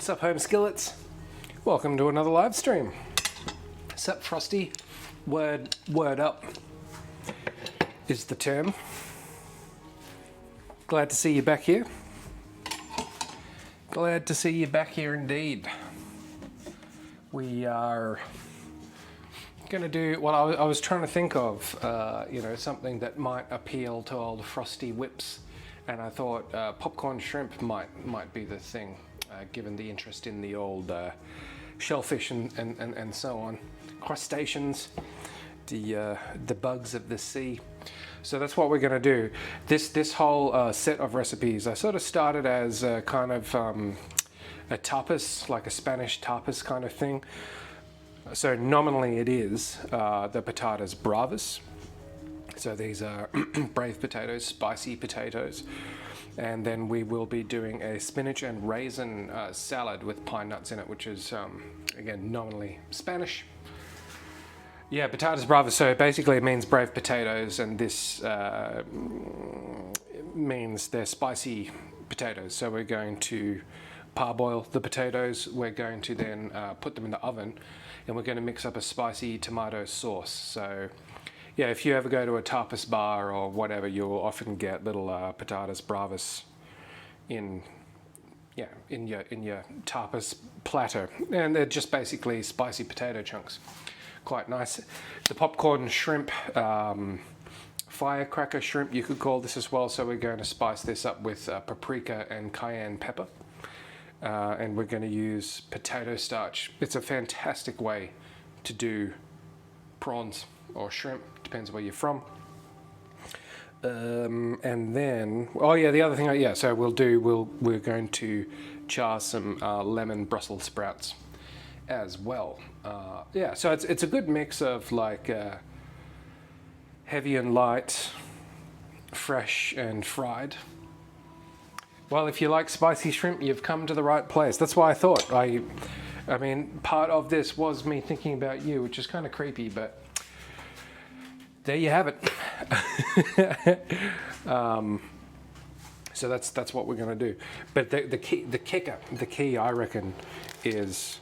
What's up, home skillets? Welcome to another live stream. What's up, Frosty? Word up is the term. Glad to see you back here. Glad to see you back here indeed. We are going to do, well, I was trying to think of, something that might appeal to old Frosty whips, and I thought popcorn shrimp might be the thing, given the interest in the old shellfish and so on, crustaceans, the bugs of the sea. So that's what we're going to do. This whole set of recipes, I sort of started as a kind of a tapas, like a Spanish tapas kind of thing. So nominally it is the patatas bravas. So these are brave potatoes, spicy potatoes. And then we will be doing a spinach and raisin salad with pine nuts in it, which is, again, nominally Spanish. Yeah, patatas bravas, so basically it means brave potatoes, and this means they're spicy potatoes. So we're going to parboil the potatoes, we're going to then put them in the oven, and we're going to mix up a spicy tomato sauce. So yeah, if you ever go to a tapas bar or whatever, you'll often get little patatas bravas in your tapas platter, and they're just basically spicy potato chunks. Quite nice. The popcorn shrimp, firecracker shrimp, you could call this as well. So we're going to spice this up with paprika and cayenne pepper, and we're going to use potato starch. It's a fantastic way to do prawns or shrimp, depends where you're from. And then, oh yeah, the other thing, so we're going to char some lemon Brussels sprouts as well. So it's a good mix of like heavy and light, fresh and fried. Well, if you like spicy shrimp, you've come to the right place. That's why I thought, I mean, part of this was me thinking about you, which is kind of creepy, but there you have it. So that's what we're going to do. But the key, I reckon, is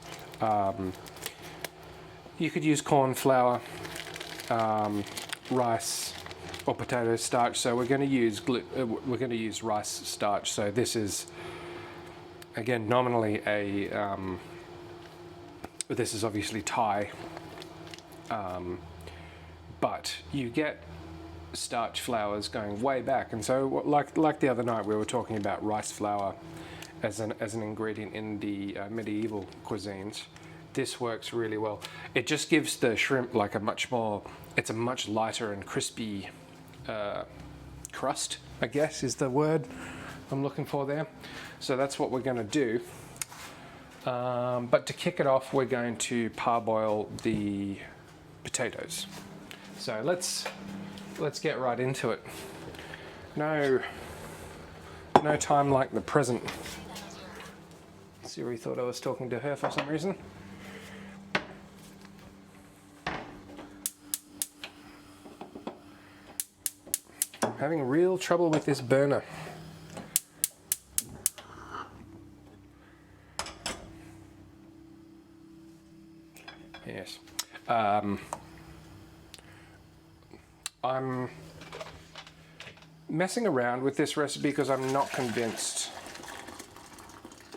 you could use corn flour, rice, or potato starch. So we're going to use rice starch. So this is, again, nominally this is obviously Thai, but you get starch flours going way back, and so like the other night we were talking about rice flour as an ingredient in the medieval cuisines. This works really well. It just gives the shrimp like it's a much lighter and crispy crust, I guess is the word I'm looking for there. So that's what we're going to do. But to kick it off, we're going to parboil the potatoes. So let's get right into it. No time like the present. Siri thought I was talking to her for some reason. I'm having real trouble with this burner. Yes. I'm messing around with this recipe because I'm not convinced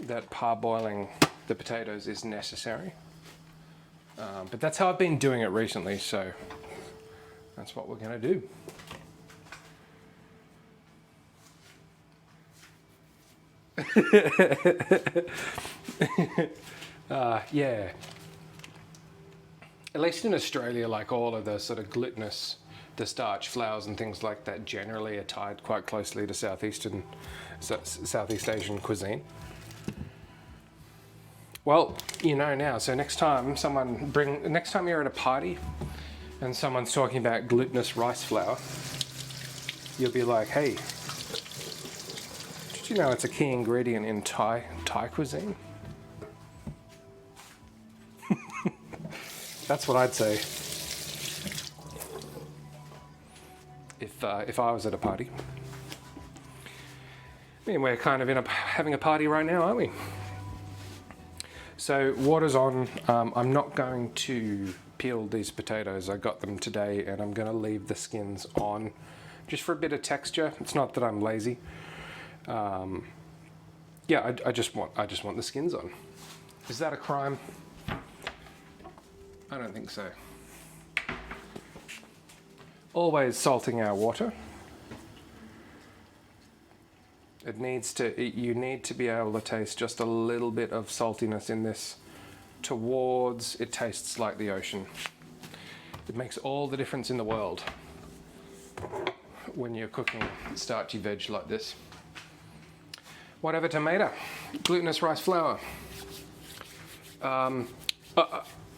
that parboiling the potatoes is necessary. But that's how I've been doing it recently, so that's what we're going to do. Yeah. At least in Australia, like all of the sort of glutinous, the starch flours and things like that generally are tied quite closely to Southeast Asian cuisine. Well, you know now, so next time you're at a party and someone's talking about glutinous rice flour, you'll be like, hey, did you know it's a key ingredient in Thai cuisine? That's what I'd say if I was at a party. I mean, we're kind of having a party right now, aren't we? So water's on. I'm not going to peel these potatoes. I got them today, and I'm going to leave the skins on, just for a bit of texture. It's not that I'm lazy. Yeah, I just want the skins on. Is that a crime? I don't think so. Always salting our water. You need to be able to taste just a little bit of saltiness in this towards it tastes like the ocean. It makes all the difference in the world when you're cooking starchy veg like this. Whatever tomato, glutinous rice flour.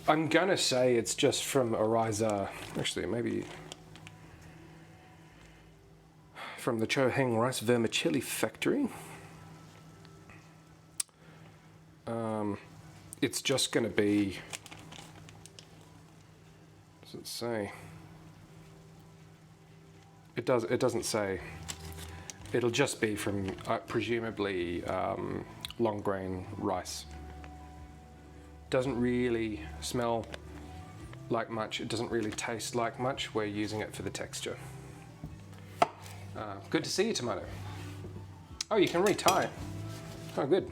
I'm gonna say it's just from Raisin. Actually, maybe from the Choheng Rice Vermicelli Factory. It's just gonna be. What does it say? It doesn't say. It'll just be from presumably long grain rice. Doesn't really smell like much. It doesn't really taste like much. We're using it for the texture. Good to see you, tomato. Oh, you can retie. Oh, good.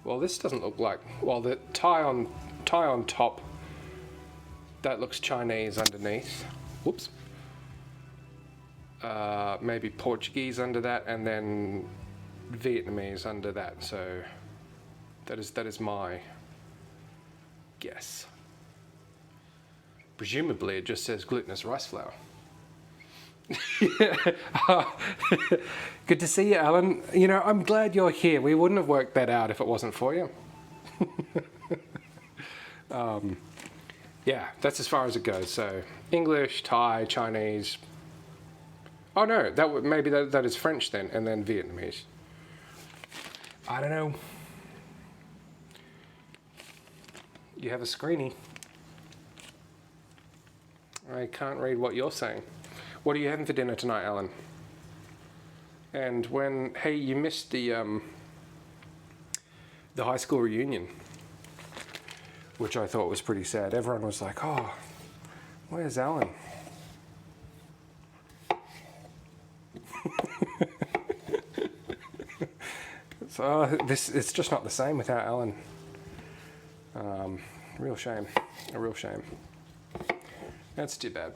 Well, this doesn't look like. Well, the tie on top. That looks Chinese underneath. Whoops. Maybe Portuguese under that, and then Vietnamese under that. So that is my guess. Presumably, it just says glutinous rice flour. Good to see you, Alan. You know, I'm glad you're here. We wouldn't have worked that out if it wasn't for you. Yeah, that's as far as it goes. So English, Thai, Chinese. Oh no, maybe that is French then, and then Vietnamese. I don't know. You have a screenie. I can't read what you're saying. What are you having for dinner tonight, Alan? And hey, you missed the high school reunion, which I thought was pretty sad. Everyone was like, oh, where's Alan? So it's just not the same without Alan. Real shame, a real shame. That's too bad.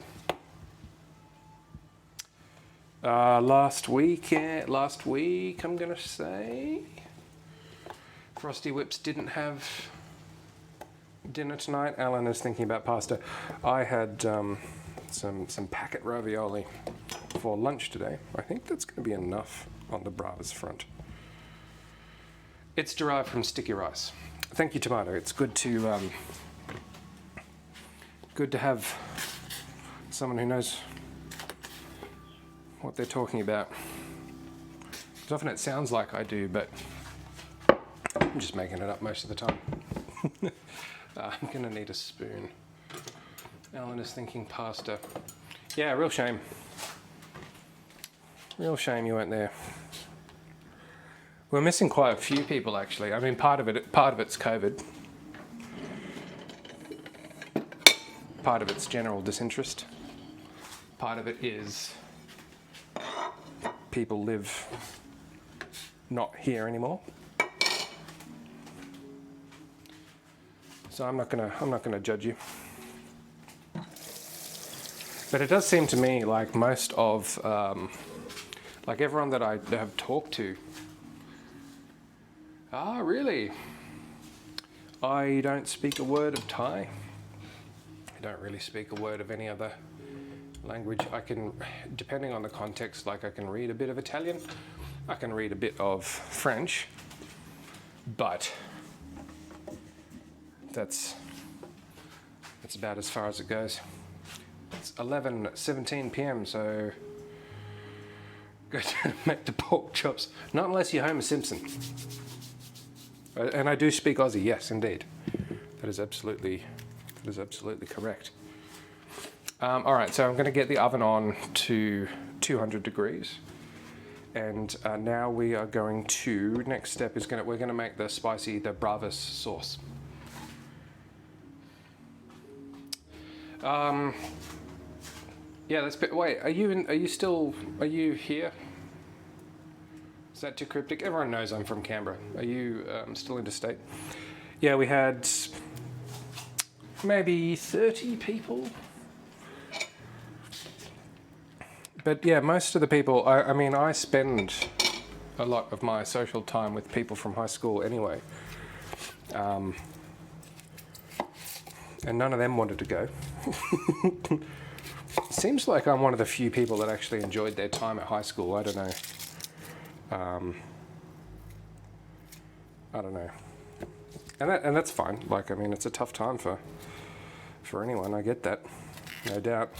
Last week, I'm gonna say, Frosty Whips didn't have dinner tonight. Alan is thinking about pasta. I had some packet ravioli for lunch today. I think that's going to be enough on the Bravas front. It's derived from sticky rice. Thank you, tomato. It's good to have someone who knows what they're talking about. Because often it sounds like I do, but I'm just making it up most of the time. I'm gonna need a spoon. Alan is thinking pasta. Yeah, real shame. Real shame you weren't there. We're missing quite a few people, actually. I mean, part of it's COVID. Part of it's general disinterest. Part of it is people live not here anymore. So I'm not gonna judge you. But it does seem to me like most of, like everyone that I have talked to. Ah, really? I don't speak a word of Thai. I don't really speak a word of any other language. I can, depending on the context, like I can read a bit of Italian, I can read a bit of French, but that's about as far as it goes. It's 11:17 p.m, so go to make the pork chops. Not unless you're Homer Simpson. And I do speak Aussie, yes, indeed. That is absolutely correct. All right, so I'm going to get the oven on to 200 degrees. And now we are going to, next step is we're going to make the Bravas sauce. Yeah, wait, are you here? Is that too cryptic? Everyone knows I'm from Canberra. Are you still interstate? Yeah, we had maybe 30 people. But yeah, most of the people, I mean, I spend a lot of my social time with people from high school anyway. And none of them wanted to go. Seems like I'm one of the few people that actually enjoyed their time at high school. I don't know. I don't know. And that's fine. Like, I mean, it's a tough time for anyone. I get that. No doubt.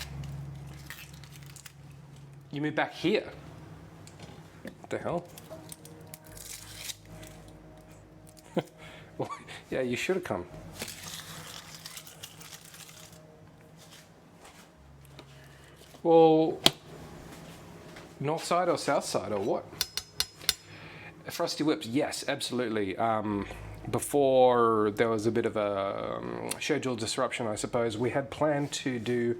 You moved back here? What the hell? Well, yeah, you should have come. Well, north side or south side or what? Frosty Whips, yes, absolutely. Before there was a bit of a schedule disruption, I suppose, we had planned to do,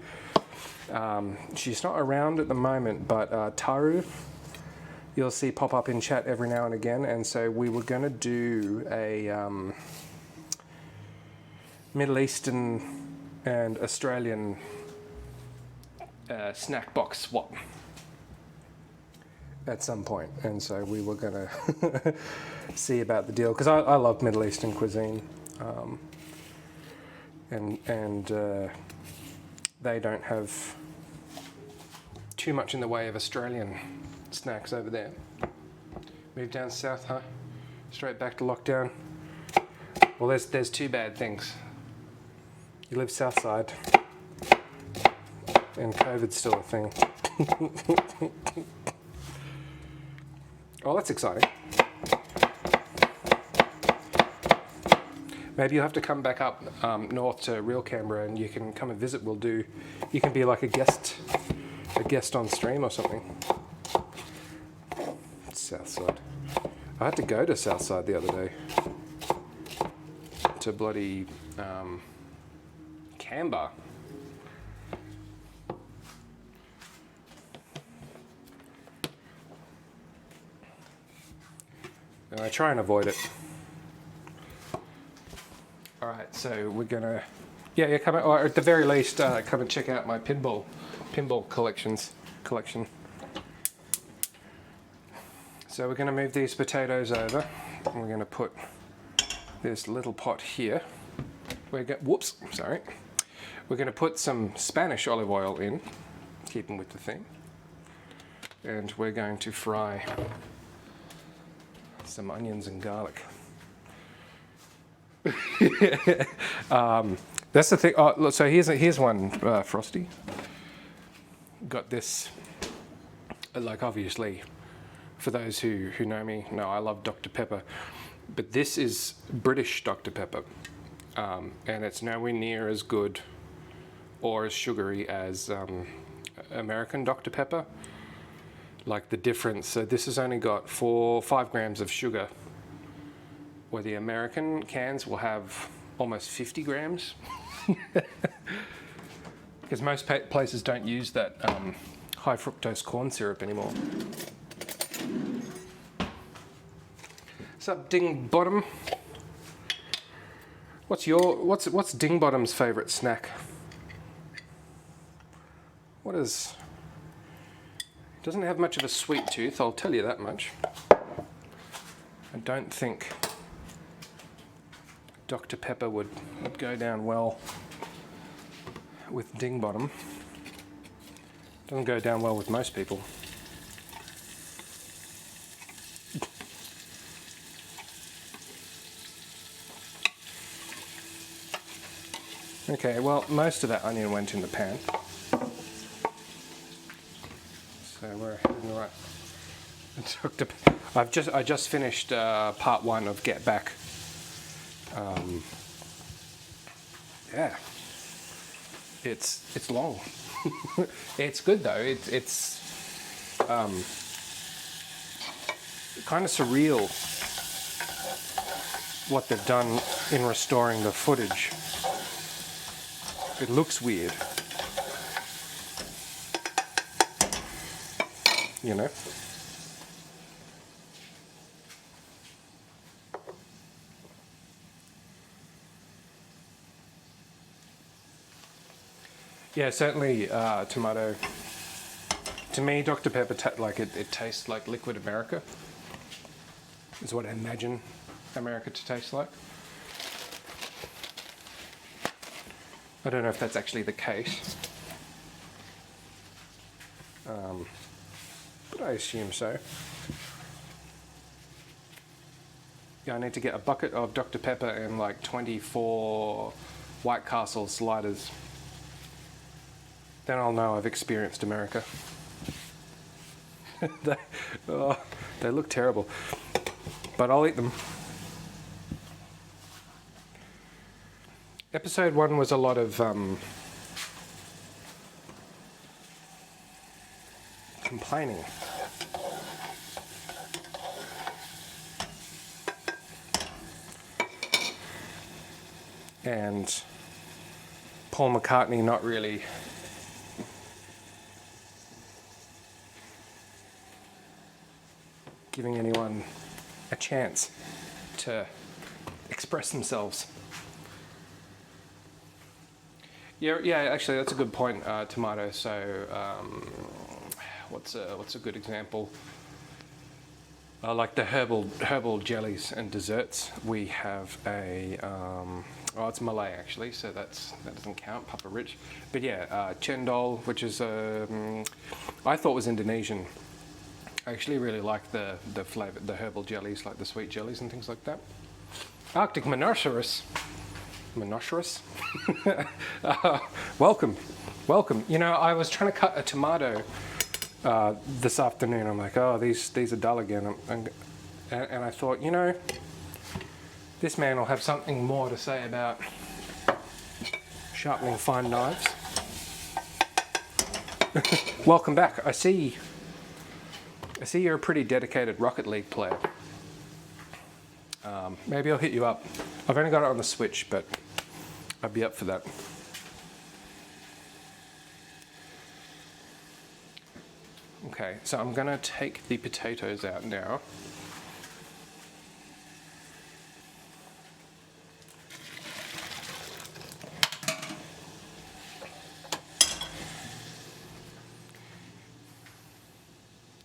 she's not around at the moment, but Taru, you'll see pop up in chat every now and again, and so we were going to do a Middle Eastern and Australian snack box swap at some point, and so we were going to see about the deal, because I love Middle Eastern cuisine, and they don't have too much in the way of Australian snacks over there. Move down south, huh? Straight back to lockdown. Well, there's two bad things. You live south side, and COVID's still a thing. Oh, that's exciting. Maybe you'll have to come back up north to real Canberra, and you can come and visit. You can be like a guest on stream or something. Southside. I had to go to Southside the other day to bloody Canberra. And I try and avoid it. All right, so we're gonna, come out, or at the very least, come and check out my pinball collection. So we're gonna move these potatoes over, and we're gonna put this little pot here. We're gonna put some Spanish olive oil in, keeping with the theme, and we're going to fry some onions and garlic. That's the thing. Oh, look, so here's one, Frosty. Got this. Like, obviously, for those who know me, know I love Dr. Pepper, but this is British Dr. Pepper, and it's nowhere near as good or as sugary as American Dr. Pepper. Like the difference. So this has only got 5 grams of sugar, where the American cans will have almost 50 grams. Because most places don't use that high fructose corn syrup anymore. What's up, Ding Bottom? What's Ding Bottom's favourite snack? Doesn't have much of a sweet tooth, I'll tell you that much. I don't think Dr. Pepper would go down well with Ding Bottom. Doesn't go down well with most people. Okay, well, most of that onion went in the pan. So we're in the right. I just finished part 1 of Get Back. Yeah, it's long. It's good though. It's kind of surreal what they've done in restoring the footage. It looks weird, you know. Yeah, certainly tomato. To me, Dr. Pepper, it tastes like liquid America. Is what I imagine America to taste like. I don't know if that's actually the case, but I assume so. Yeah, I need to get a bucket of Dr. Pepper and like 24 White Castle sliders. Then I'll know I've experienced America. They look terrible, but I'll eat them. Episode 1 was a lot of complaining. And Paul McCartney not really giving anyone a chance to express themselves. Yeah, actually, that's a good point. Tomato. So, what's a good example? Like the herbal jellies and desserts. We have a it's Malay actually, so that doesn't count. Papa Rich, but yeah, cendol, which is I thought was Indonesian. I actually really like the flavour, the herbal jellies, like the sweet jellies and things like that. Arctic Monoceros. Welcome. You know, I was trying to cut a tomato this afternoon. I'm like, oh, these are dull again. And I thought, you know, This man will have something more to say about sharpening fine knives. Welcome back. I see you're a pretty dedicated Rocket League player. Maybe I'll hit you up. I've only got it on the Switch, but I'd be up for that. Okay, so I'm gonna take the potatoes out now.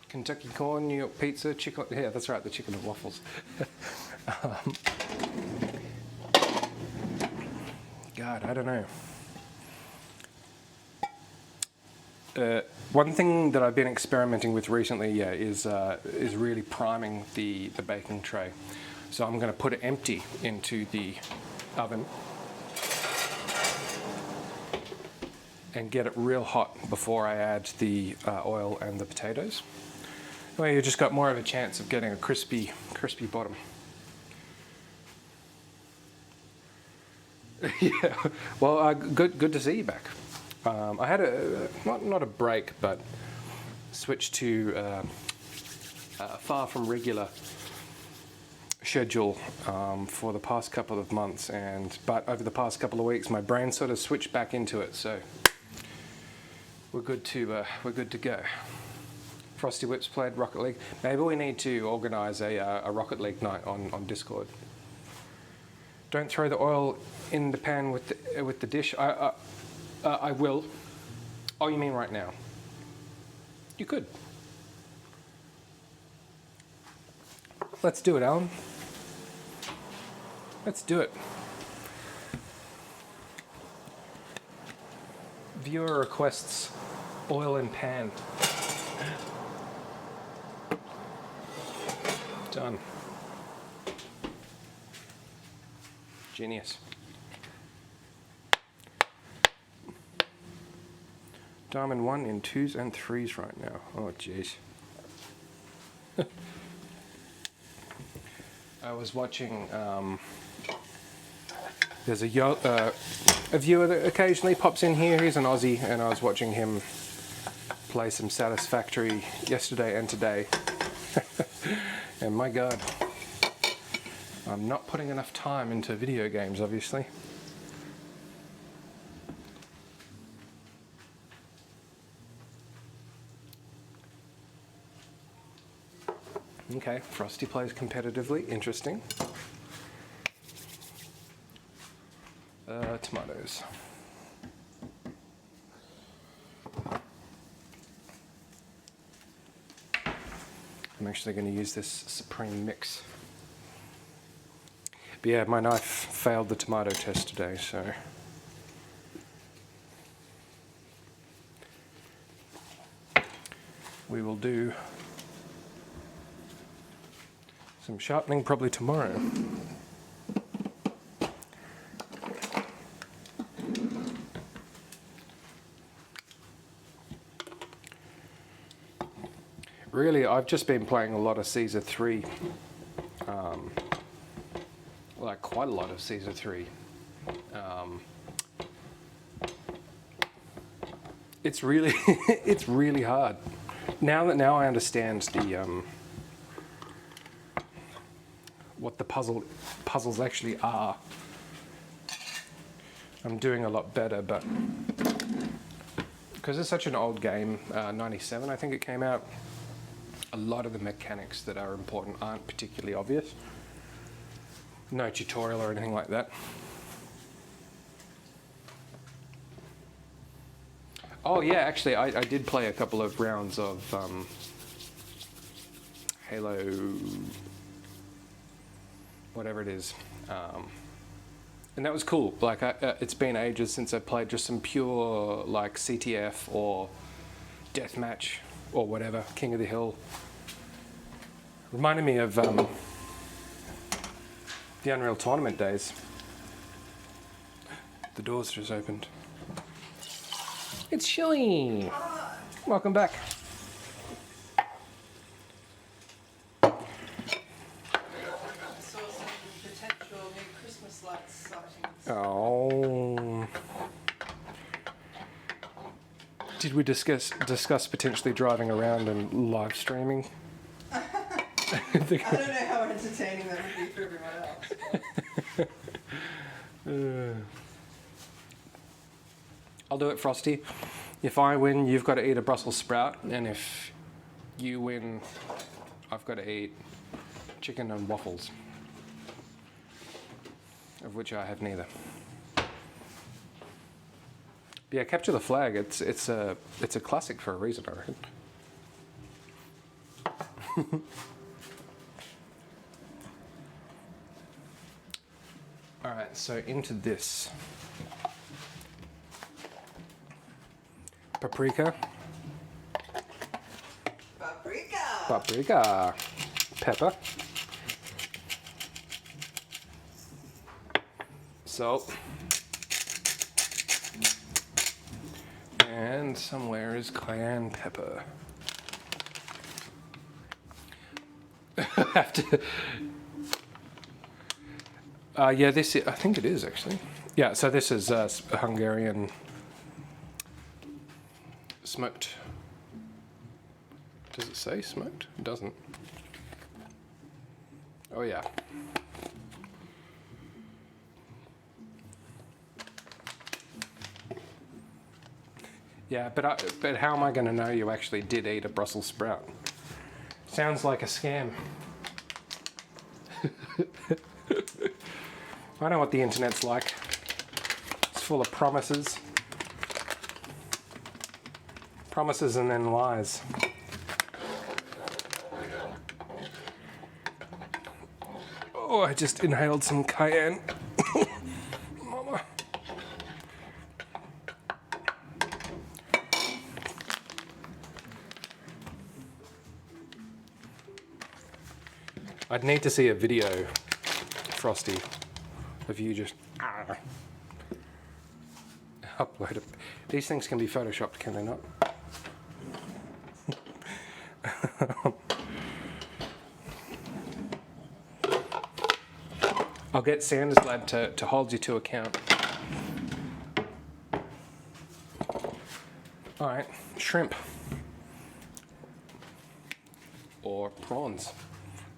Kentucky corn, New York pizza, chicken. Yeah, that's right, the chicken and waffles. God, I don't know. One thing that I've been experimenting with recently, is really priming the baking tray. So I'm going to put it empty into the oven and get it real hot before I add the oil and the potatoes. Well, you just got more of a chance of getting a crispy bottom. Yeah, well, good to see you back. I had not a break, but switched to far from regular schedule for the past couple of months, but over the past couple of weeks, my brain sort of switched back into it. So we're good to go. Frosty Whips played Rocket League. Maybe we need to organise a Rocket League night on Discord. Don't throw the oil in the pan with the dish. I will. Oh, you mean right now? You could. Let's do it, Alan. Let's do it. Viewer requests oil in pan. Done. Genius. Diamond 1 in 2s and 3s right now. Oh, jeez. I was watching, there's a viewer that occasionally pops in here. He's an Aussie, and I was watching him play some Satisfactory yesterday and today. And my God, I'm not putting enough time into video games, obviously. Okay, Frosty plays competitively. Interesting. Tomatoes. I'm actually going to use this Supreme mix. But yeah, my knife failed the tomato test today, so... we will do some sharpening probably tomorrow. Really, I've just been playing a lot of Caesar 3. Like quite a lot of Caesar 3. It's really, it's really hard. Now I understand the what the puzzles actually are. I'm doing a lot better, but because it's such an old game, 97 I think it came out, a lot of the mechanics that are important aren't particularly obvious. No tutorial or anything like that. Oh yeah, actually I did play a couple of rounds of Halo, whatever it is, and that was cool. Like it's been ages since I played just some pure like CTF or deathmatch or whatever, King of the Hill. Reminded me of the Unreal Tournament days. The doors just opened. It's Shilly. Welcome back. Saw some potential Oh. Did we discuss potentially driving around and live streaming? I don't know how entertaining that would be for everyone else. I'll do it, Frosty. If I win, you've got to eat a Brussels sprout, and if you win, I've got to eat chicken and waffles, of which I have neither. Yeah, capture the flag. It's a classic for a reason, I reckon. All right, so into this paprika, pepper, salt. And somewhere is cayenne pepper. I have to. Yeah, this I think it is actually. Yeah, so this is Hungarian smoked. Does it say smoked? It doesn't. Oh yeah. Yeah, but how am I going to know you actually did eat a Brussels sprout? Sounds like a scam. I know what the internet's like. It's full of promises. Promises and then lies. Oh, I just inhaled some cayenne. Mama. I'd need to see a video, Frosty, of you just upload it. These things can be photoshopped, can they not? I'll get Sanders Lad to hold you to account. All right, shrimp. Or prawns,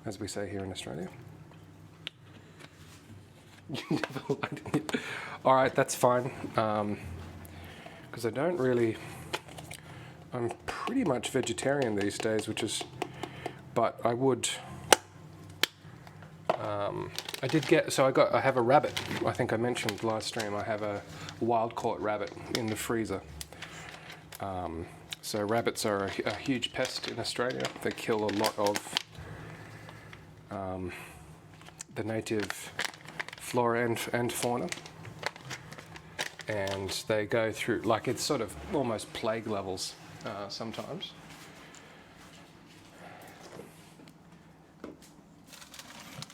as we say here in Australia. All right, that's fine. Because I don't really, I'm pretty much vegetarian these days, but I would, I did get, so I have a rabbit. I think I mentioned last stream, I have a wild caught rabbit in the freezer. So rabbits are a huge pest in Australia. They kill a lot of the native flora and fauna. And they go through, like it's sort of almost plague levels sometimes.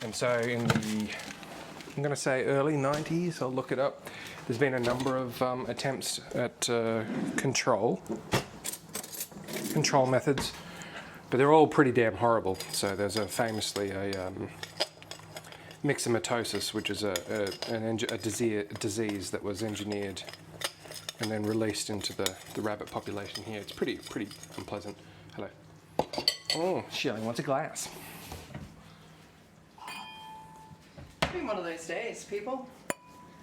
And so in the, I'm going to say early 90s, I'll look it up, there's been a number of attempts at control methods, but they're all pretty damn horrible. So there's famously a myxomatosis, which is a disease that was engineered and then released into the rabbit population here. It's pretty unpleasant. Hello. Oh, Shirley wants a glass. It's been one of those days, people.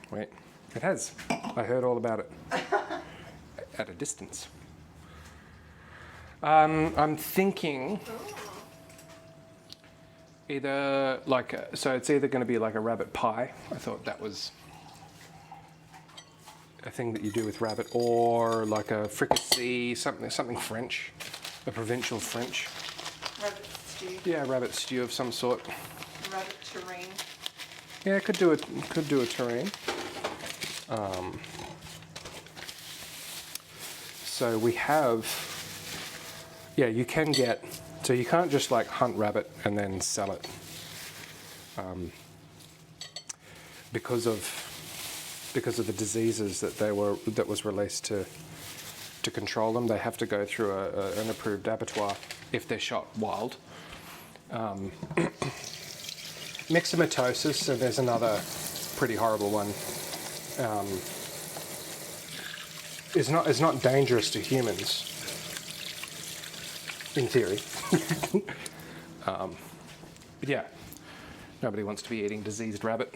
Wait, it has. I heard all about it at a distance. I'm thinking either so it's either going to be like a rabbit pie. I thought that was a thing that you do with rabbit, or like a fricassee, something French, a provincial French. Rabbit stew. Yeah, rabbit stew of some sort. Rabbit terrine. Yeah, could do a terrine. So we have, yeah, you can get, so you can't just like hunt rabbit and then sell it, because of the diseases that was released to control them. They have to go through an approved abattoir if they're shot wild. Myxomatosis, and there's another pretty horrible one is not dangerous to humans, in theory. But yeah, nobody wants to be eating diseased rabbit.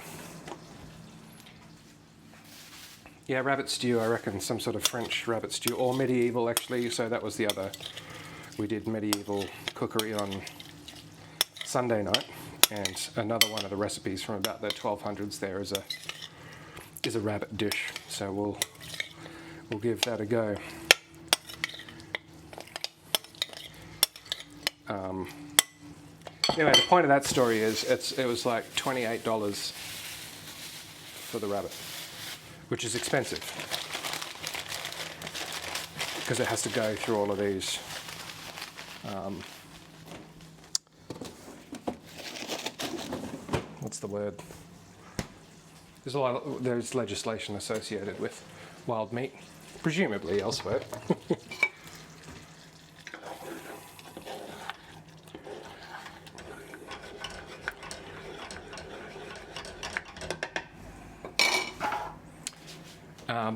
Yeah, rabbit stew, I reckon some sort of French rabbit stew, or medieval actually, so that was the other. We did medieval cookery on Sunday night, and another one of the recipes from about the 1200s there is a rabbit dish, so we'll give that a go. Anyway, the point of that story is it was like $28 for the rabbit, which is expensive because it has to go through all of these what's the word? There's legislation associated with wild meat, presumably elsewhere.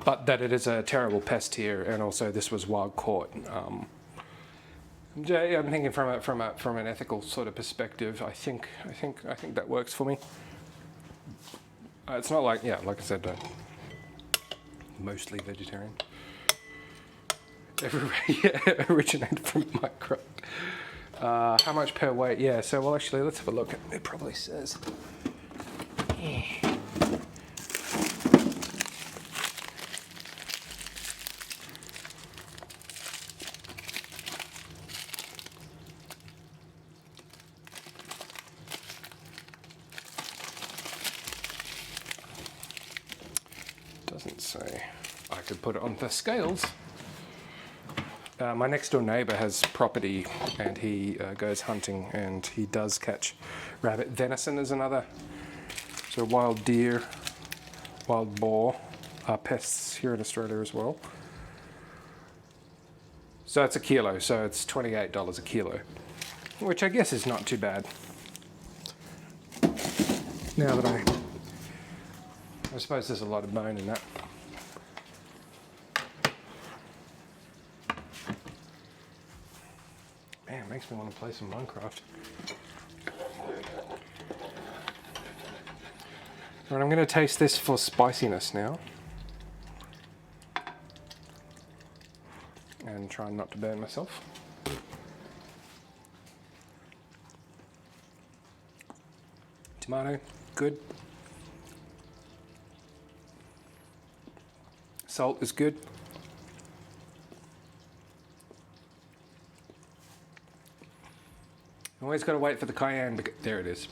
But that it is a terrible pest here, and also this was wild caught. Yeah, I'm thinking from an ethical sort of perspective. I think that works for me. It's not like like I said, mostly vegetarian. Originated from Minecraft. How much per weight? Yeah. So well, actually, let's have a look. It probably says. Doesn't say. I could put it on the scales. My next door neighbour has property, and he goes hunting, and he does catch rabbit. Venison is another. So wild deer, wild boar are pests here in Australia as well. So it's a kilo, so it's $28 a kilo, which I guess is not too bad. Now that I suppose there's a lot of bone in that. Man, it makes me want to play some Minecraft. Right, I'm going to taste this for spiciness now. And try not to burn myself. Tomato, good. Salt is good. Always got to wait for the cayenne. There it is.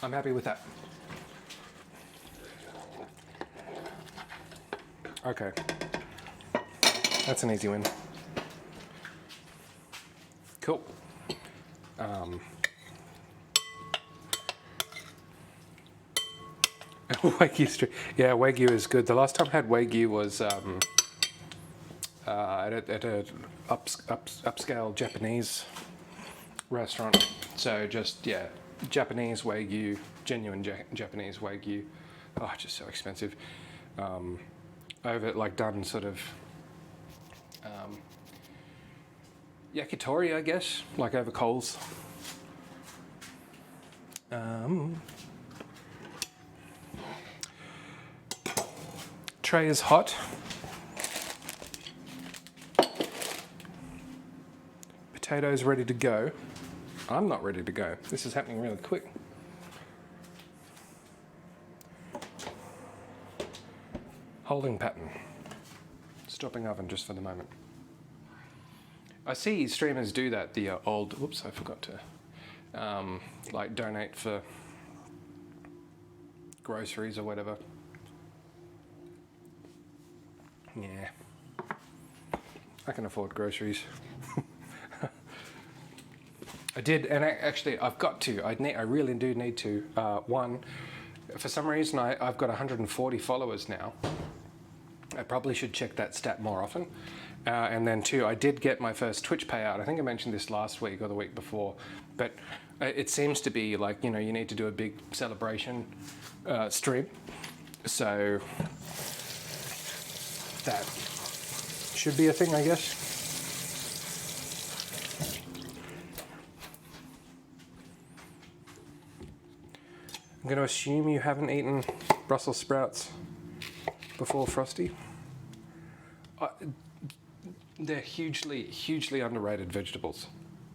I'm happy with that. Okay. That's an easy win. Cool. Wagyu, yeah, Wagyu is good. The last time I had Wagyu was at a upscale Japanese restaurant. So just Japanese Wagyu, genuine Japanese Wagyu. Oh, just so expensive. Over like done sort of yakitori, I guess, like over coals. Tray is hot. Potatoes ready to go. I'm not ready to go. This is happening really quick. Holding pattern. Stopping oven just for the moment. I see streamers do that, the old, whoops, I forgot to, like donate for groceries or whatever. Yeah, I can afford groceries. I did, and actually I've got to, I really do need to. One, for some reason I've got 140 followers now. I probably should check that stat more often. And then two, I did get my first Twitch payout. I think I mentioned this last week or the week before, but it seems to be like, you need to do a big celebration stream. So that should be a thing, I guess. I'm going to assume you haven't eaten Brussels sprouts before, Frosty. They're hugely underrated vegetables.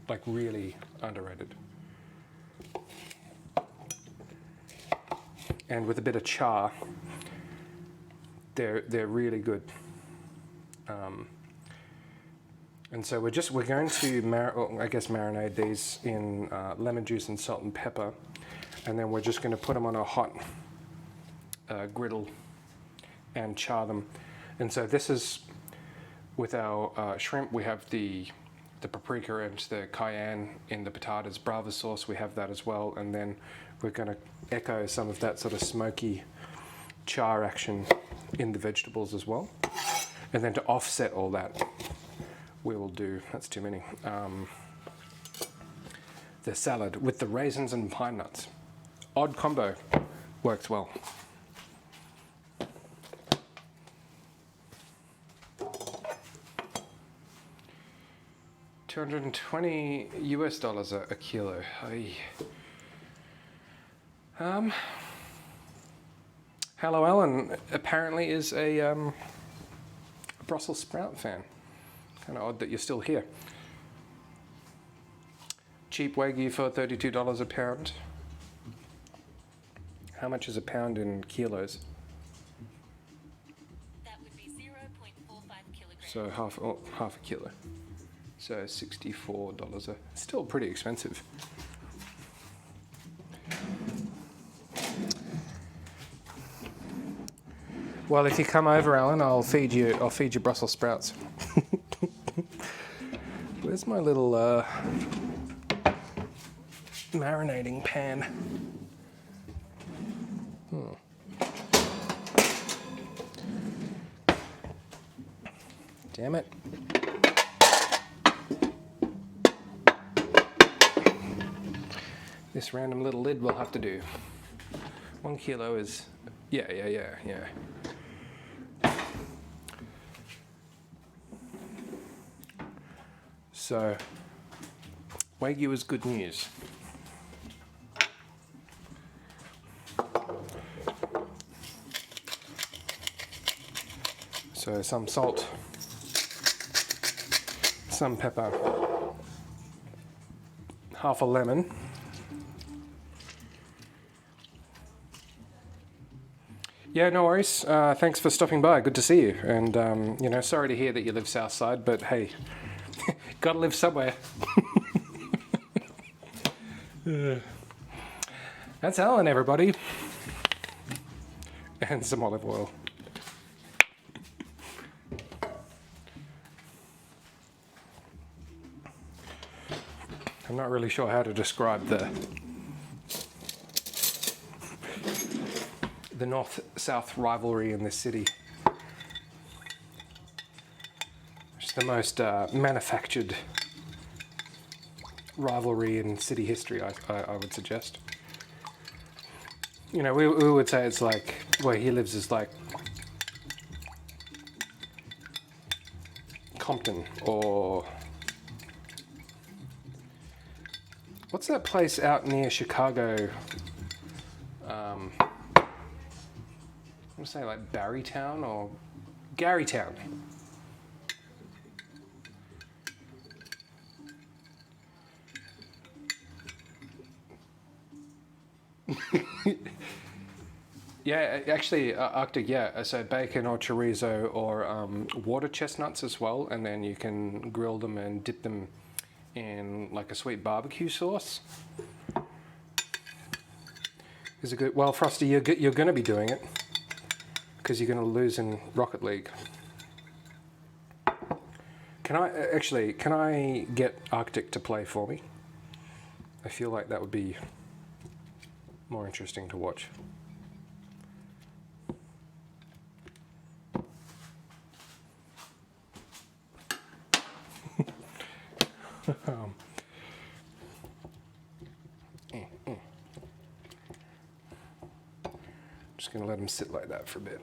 Like really underrated. And with a bit of char, they're really good. And so we're going to marinate these in lemon juice and salt and pepper, and then we're just going to put them on a hot griddle and char them. And so this is with our shrimp. We have the paprika and the cayenne in the patatas. Bravas sauce, we have that as well, and then we're going to echo some of that sort of smoky char action in the vegetables as well. And then to offset all that, we will do, that's too many, the salad with the raisins and pine nuts. Odd combo, works well. $220 US a kilo. Hello Alan apparently is a Brussels sprout fan. Kind of odd that you're still here. Cheap Wagyu for $32 a pound. How much is a pound in kilos? That would be 0.45 kilograms. So half a kilo. So $64 still pretty expensive. Well, if you come over, Alan, I'll feed you Brussels sprouts. Where's my little marinating pan? Damn it. This random little lid will have to do. 1 kilo is, yeah. So, Wagyu is good news. So some salt, some pepper, half a lemon. Yeah, no worries. Thanks for stopping by. Good to see you. And, sorry to hear that you live south side, but hey, gotta live somewhere. That's Alan, everybody. And some olive oil. I'm not really sure how to describe the north-south rivalry in this city. It's the most manufactured rivalry in city history, I would suggest. We would say it's like where he lives is like Compton, or what's that place out near Chicago? I'm gonna say like Barrytown or Garytown. Yeah, actually, Arctic, yeah. So bacon or chorizo or water chestnuts as well, and then you can grill them and dip them in like a sweet barbecue sauce. Is it good? Well, Frosty, you're going to be doing it because you're going to lose in Rocket League. Can I get Arctic to play for me? I feel like that would be more interesting to watch. Just gonna let them sit like that for a bit.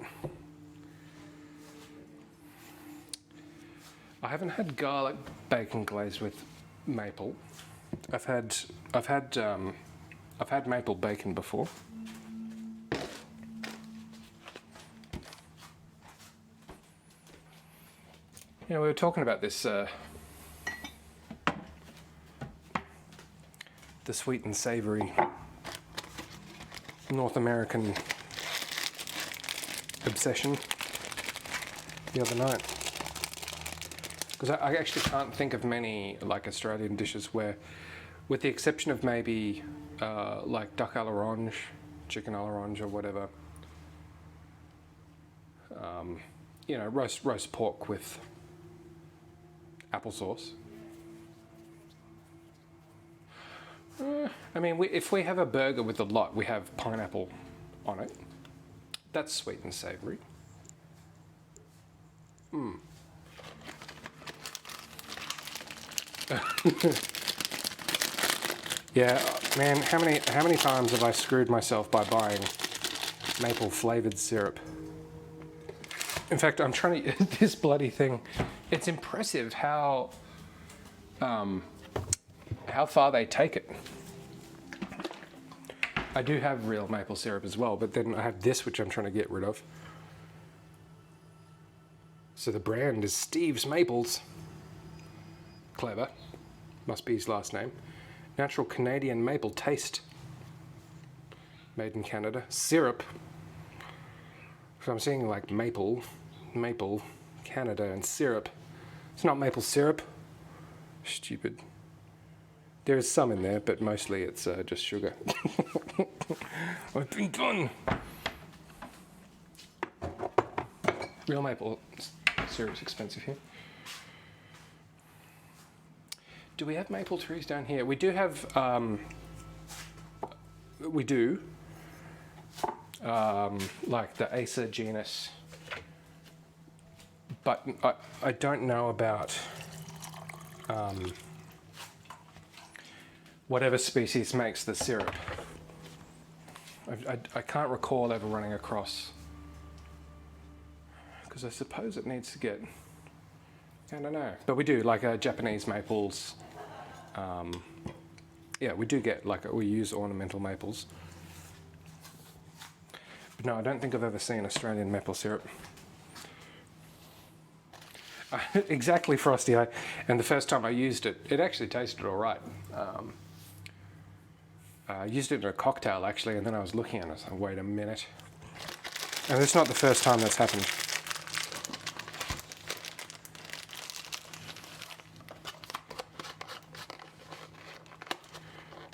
I haven't had garlic bacon glaze with maple. I've had maple bacon before. Yeah, we were talking about this the sweet and savory North American obsession the other night. Because I actually can't think of many like Australian dishes where, with the exception of maybe like duck à l'orange, chicken à l'orange or whatever, you know, roast pork with applesauce. I mean, if we have a burger with a lot, we have pineapple on it. That's sweet and savoury. Yeah, man, how many times have I screwed myself by buying maple flavoured syrup? In fact, I'm trying to this bloody thing. It's impressive how far they take it. I do have real maple syrup as well, but then I have this, which I'm trying to get rid of. So the brand is Steve's Maples. Clever. Must be his last name. Natural Canadian maple taste. Made in Canada. Syrup. So I'm seeing like maple, Canada, and syrup. It's not maple syrup. Stupid. There is some in there, but mostly it's just sugar. I've been done. Real maple syrup's expensive here. Do we have maple trees down here? We do have. We do. Like the Acer genus, but I don't know about whatever species makes the syrup. I can't recall ever running across, because I suppose it needs to get, I don't know, but we do like Japanese maples. Yeah, we do get we use ornamental maples. But no, I don't think I've ever seen Australian maple syrup. Exactly, Frosty. And the first time I used it, it actually tasted all right. I used it in a cocktail actually, and then I was looking at it. I was like, wait a minute. And it's not the first time that's happened.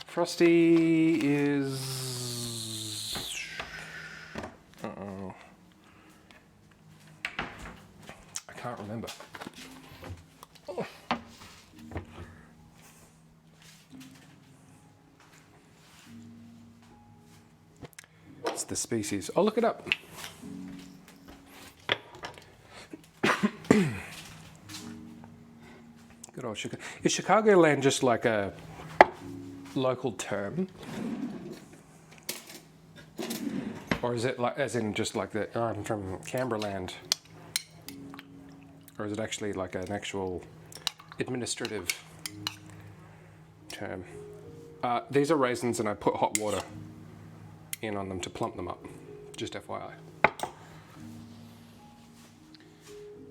Frosty is. Uh-oh. I can't remember. Oh. It's the species. I'll look it up. Good old Chicago. Is Chicagoland just like a local term, or is it like, as in just like the I'm from Canberraland, or is it actually like an actual administrative term? These are raisins, and I put hot water in on them to plump them up. Just FYI.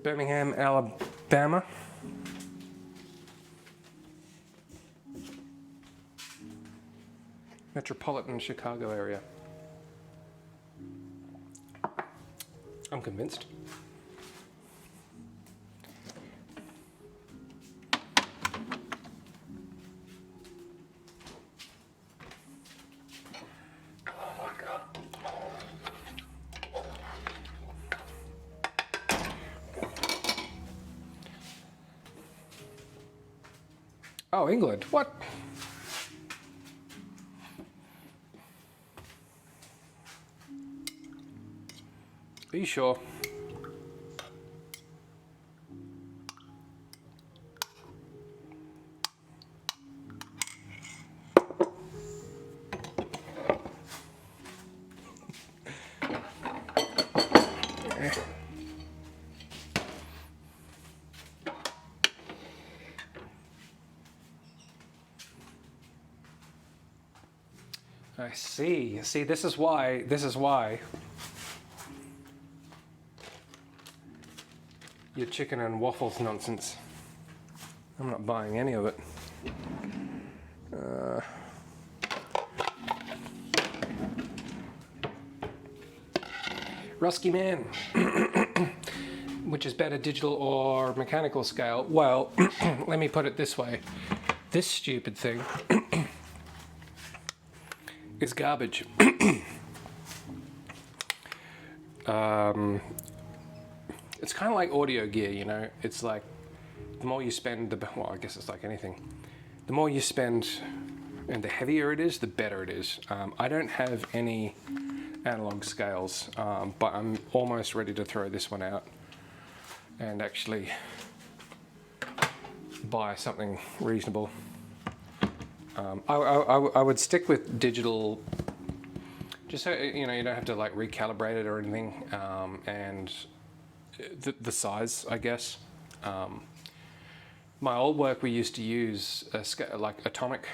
Birmingham, Alabama. Metropolitan Chicago area. I'm convinced. Oh my God. Oh, England. What? Are you sure? I see. See, this is why. This is why. Your chicken and waffles nonsense. I'm not buying any of it. Rusky man. Which is better, digital or mechanical scale? Well, let me put it this way. This stupid thing is garbage. It's kind of like audio gear, you know? It's like the more you spend, well, I guess it's like anything. The more you spend and the heavier it is, the better it is. I don't have any analog scales, but I'm almost ready to throw this one out and actually buy something reasonable. I would stick with digital, just so you know you don't have to like recalibrate it or anything, and the size, I guess. My old work, we used to use like atomic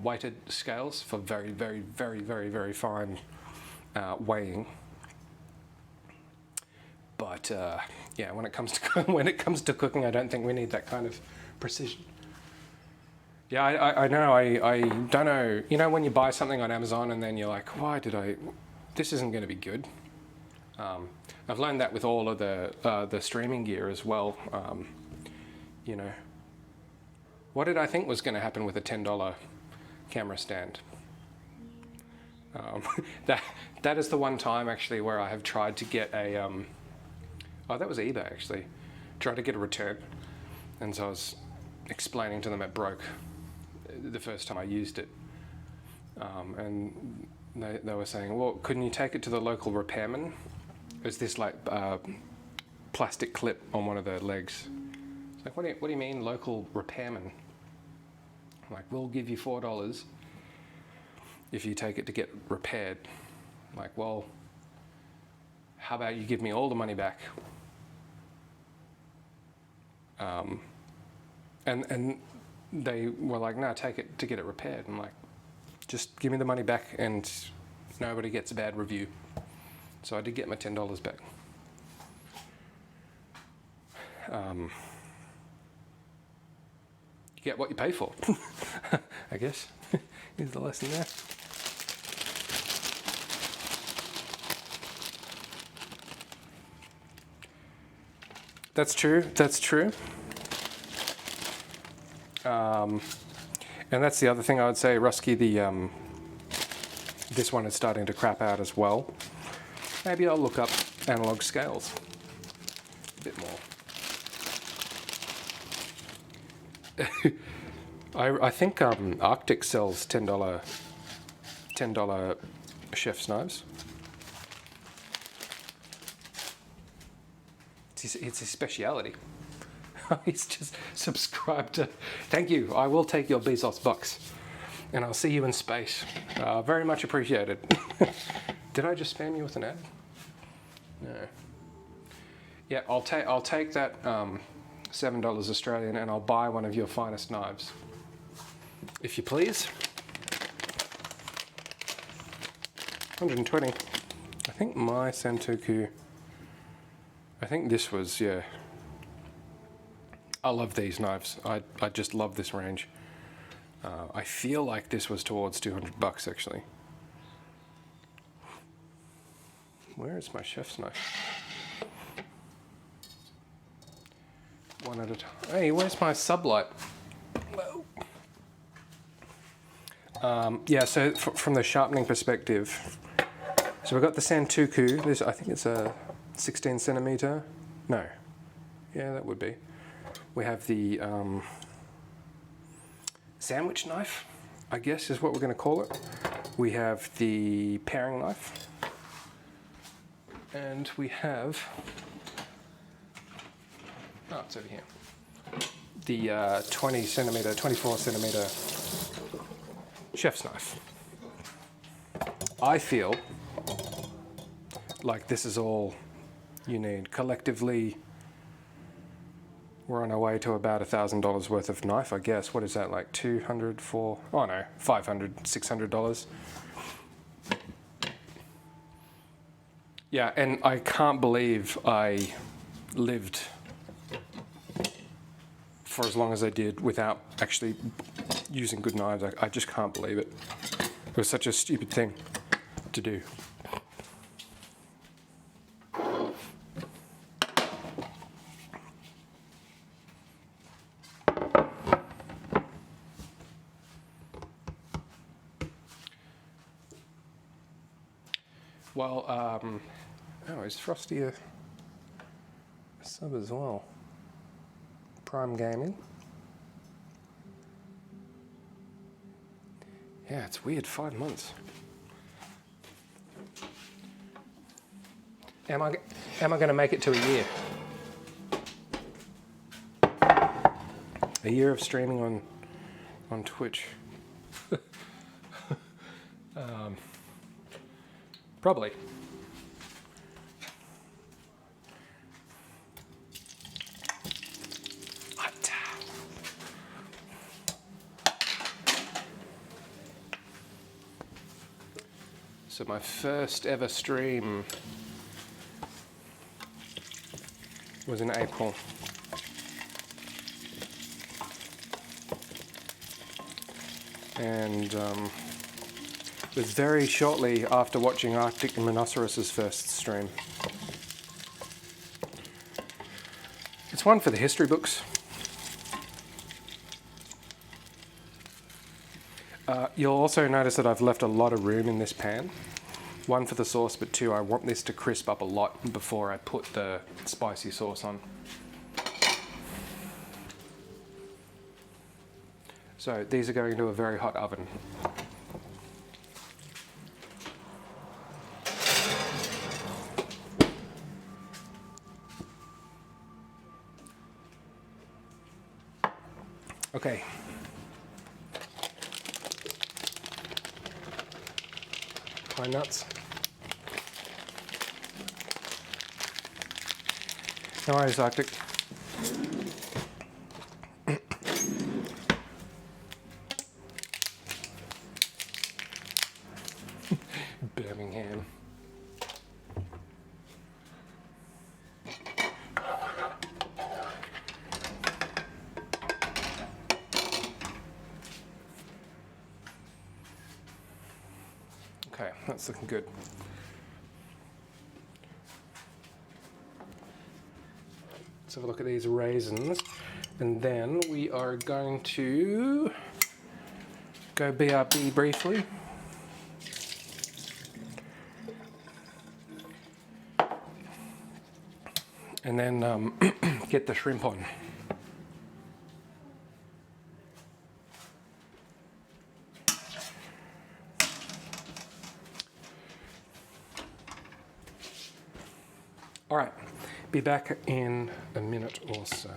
weighted scales for very, very, very, very, very fine weighing. But yeah, when it comes to cooking, I don't think we need that kind of precision. Yeah, I know. I don't know. You know, when you buy something on Amazon and then you're like, why did I? This isn't going to be good. I've learned that with all of the streaming gear as well. You know, what did I think was going to happen with a $10 camera stand? That is the one time actually where I have tried to get a oh, that was eBay actually. Tried to get a return, and so I was explaining to them it broke the first time I used it, and they were saying, well, couldn't you take it to the local repairman? There's this like plastic clip on one of the legs. It's like, what do you mean local repairman? I'm like, we'll give you $4 if you take it to get repaired. I'm like, well, how about you give me all the money back? And they were like, no, take it to get it repaired. I'm like, just give me the money back and nobody gets a bad review. So I did get my $10 back. You get what you pay for, I guess. Is the lesson there. That's true. That's true. And that's the other thing I would say, Rusky. This one is starting to crap out as well. Maybe I'll look up analog scales a bit more. I think Arctic sells $10 chef's knives. It's his speciality. He's just subscribed to. Thank you. I will take your Bezos bucks, and I'll see you in space. Very much appreciated. Did I just spam you with an ad? No. Yeah, I'll take that $7 Australian, and I'll buy one of your finest knives, if you please. 120. I think my Santoku. I think this was, yeah. I love these knives. I just love this range. I feel like this was towards $200 actually. Where is my chef's knife? One at a time. Hey, where's my sublight? Whoa. Yeah, so from the sharpening perspective, so we've got the Santoku. This, I think it's a 16 centimeter. No. Yeah, that would be. We have the sandwich knife, I guess is what we're going to call it. We have the paring knife. And we have, oh, it's over here. The 24 centimeter chef's knife. I feel like this is all you need. Collectively, We're on our way to about $1,000 worth of knife, I guess. What is that, like 200 for, oh no, $500, $600. Yeah, and I can't believe I lived for as long as I did without actually using good knives. I just can't believe it. It was such a stupid thing to do. Well, oh, is Frosty a sub as well? Prime Gaming. Yeah, it's weird, 5 months. Am I going to make it to a year? A year of streaming on Twitch. Probably. So my first ever stream was in April. And it was very shortly after watching Arctic Rhinoceros's first stream. It's one for the history books. You'll also notice that I've left a lot of room in this pan. One for the sauce, but two, I want this to crisp up a lot before I put the spicy sauce on. So these are going into a very hot oven. Okay. Pine nuts. No worries, Arctic. Birmingham. Okay, that's looking good. Let's have a look at these raisins, and then we are going to go BRB briefly. And then get the shrimp on. All right, be back in a minute or so.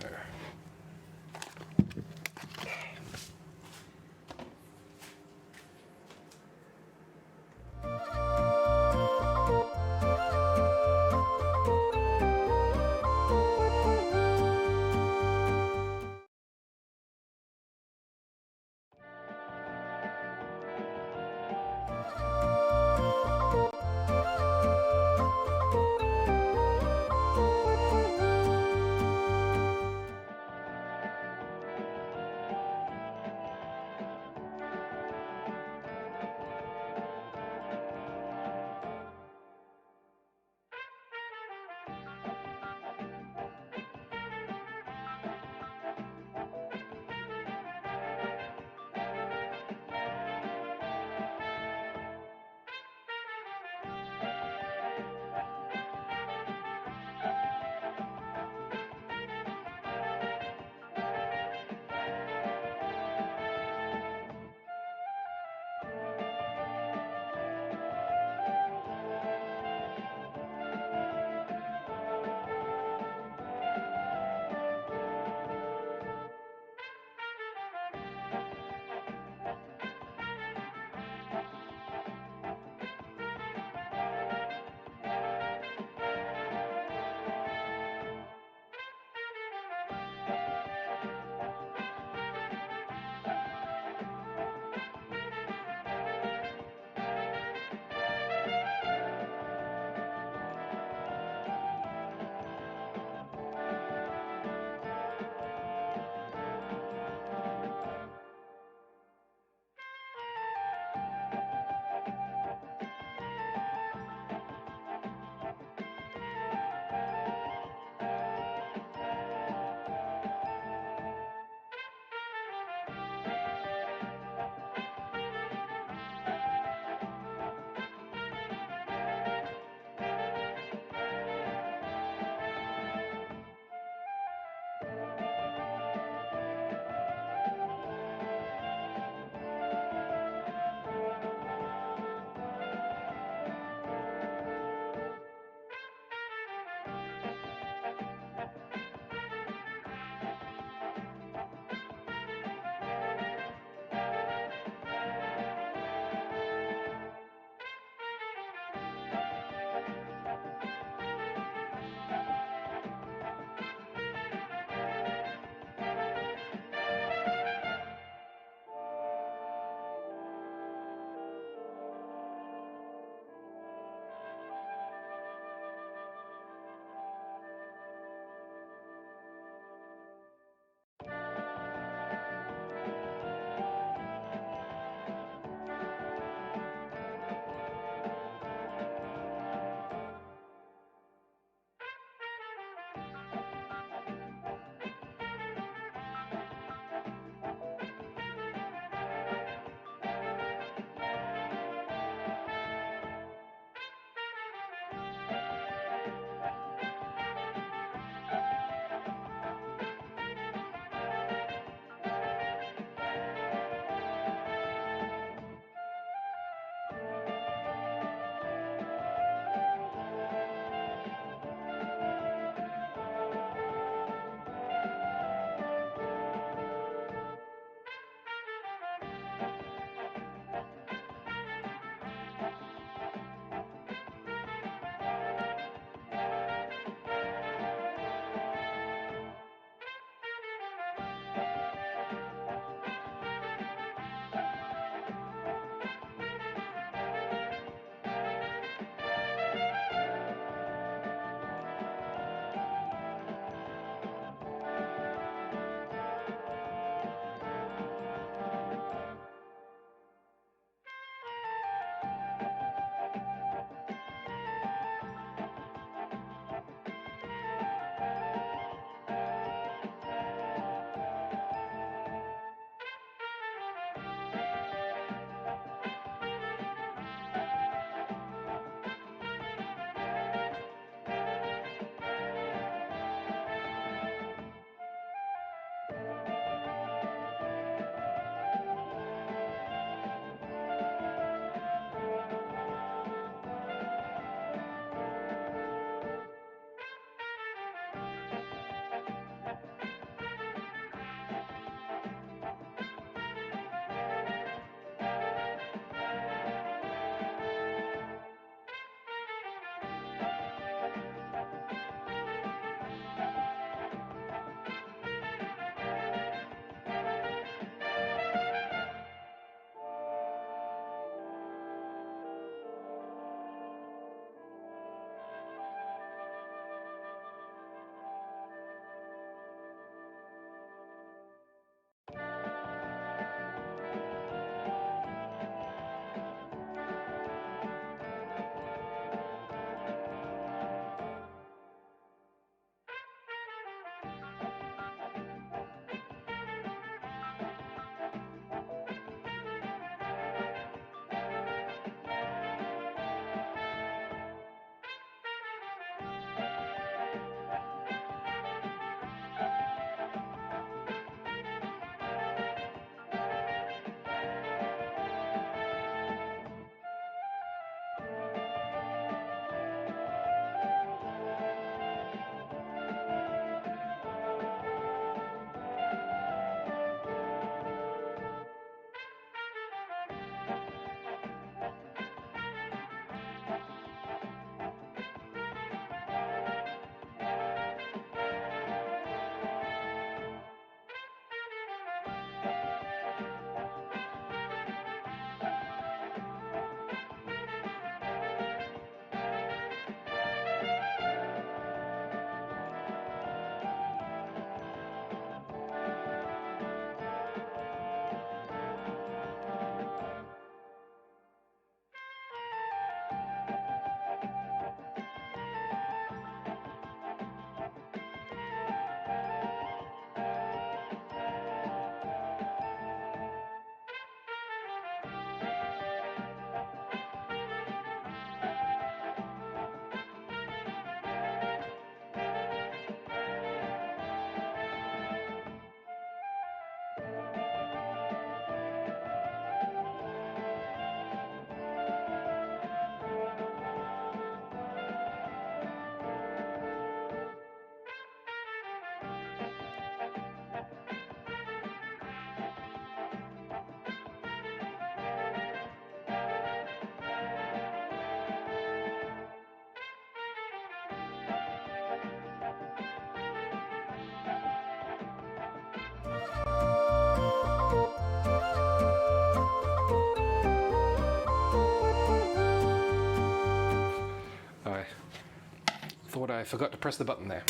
I forgot to press the button there.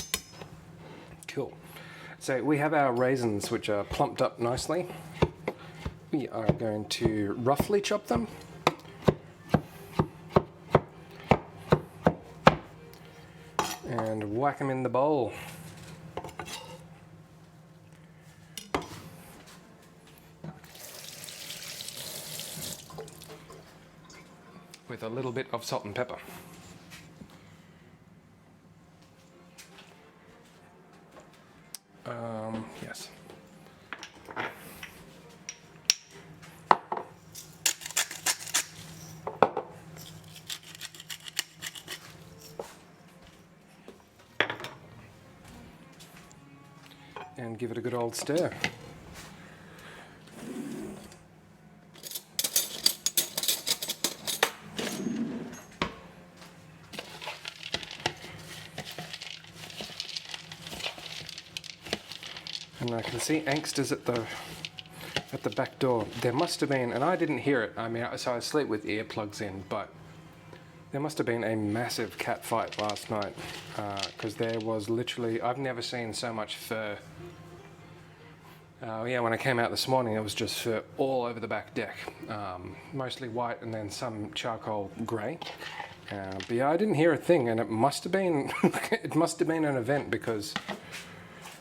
Cool. So we have our raisins, which are plumped up nicely. We are going to roughly chop them. And whack them in the bowl. With a little bit of salt and pepper. Yes. And give it a good old stir. And I can see Angst is at the back door. There must have been, and I didn't hear it. I mean, so I sleep with earplugs in, but there must have been a massive cat fight last night, because there was literally, I've never seen so much fur. Yeah, when I came out this morning, it was just fur all over the back deck, mostly white and then some charcoal grey. But yeah, I didn't hear a thing, and it must have been, it must have been an event because,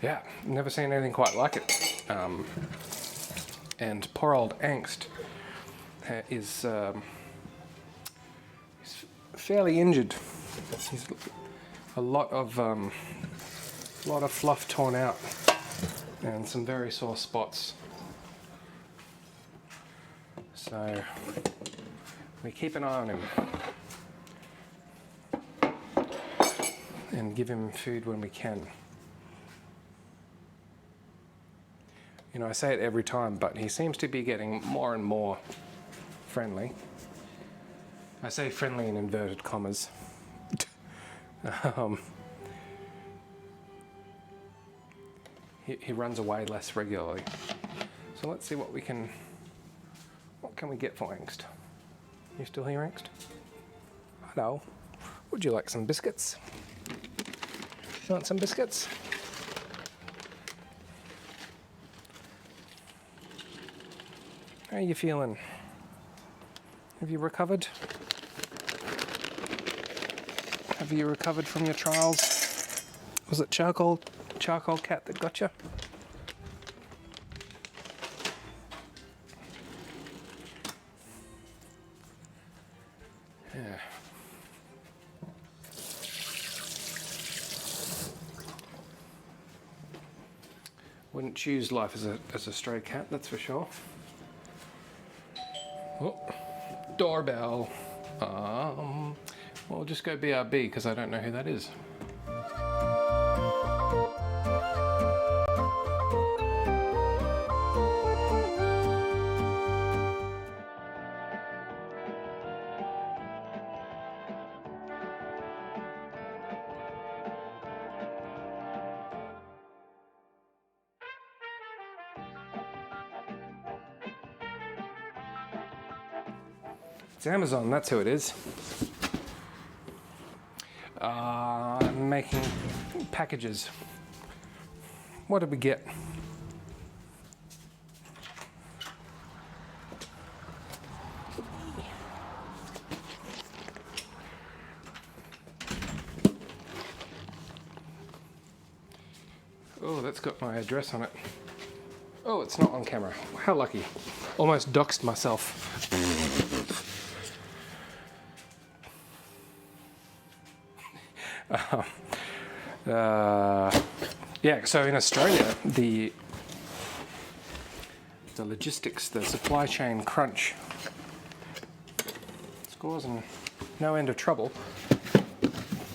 yeah, never seen anything quite like it. And poor old Angst is fairly injured. He's a lot of fluff torn out and some very sore spots. So we keep an eye on him and give him food when we can. You know, I say it every time, but he seems to be getting more and more friendly. I say friendly in inverted commas. He runs away less regularly. So let's see what can we get for Angst? You still here, Angst? Hello. Would you like some biscuits? You want some biscuits? How are you feeling? Have you recovered? Have you recovered from your trials? Was it charcoal cat that got you? Yeah. Wouldn't choose life as a stray cat, that's for sure. Oh, doorbell. Well, just go BRB because I don't know who that is. It's Amazon, that's who it is. Making packages. What did we get? Oh, that's got my address on it. Oh, it's not on camera. How lucky. Almost doxed myself. Yeah, so in Australia, the logistics, the supply chain crunch is causing no end of trouble,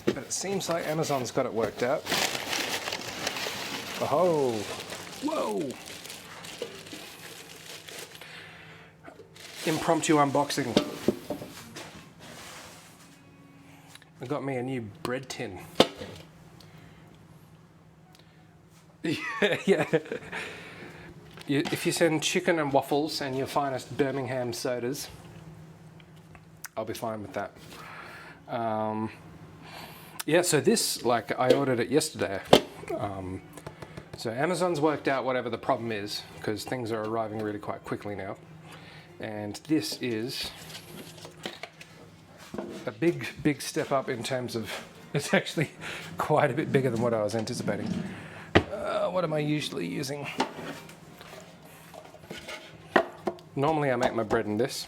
but it seems like Amazon's got it worked out. Oh, whoa! Impromptu unboxing. I got me a new bread tin. Yeah. If you send chicken and waffles and your finest Birmingham sodas, I'll be fine with that. Yeah, so this, like, I ordered it yesterday. So Amazon's worked out whatever the problem is, because things are arriving really quite quickly now. And this is a big step up in terms of, it's actually quite a bit bigger than what I was anticipating. What am I usually using? Normally I make my bread in this.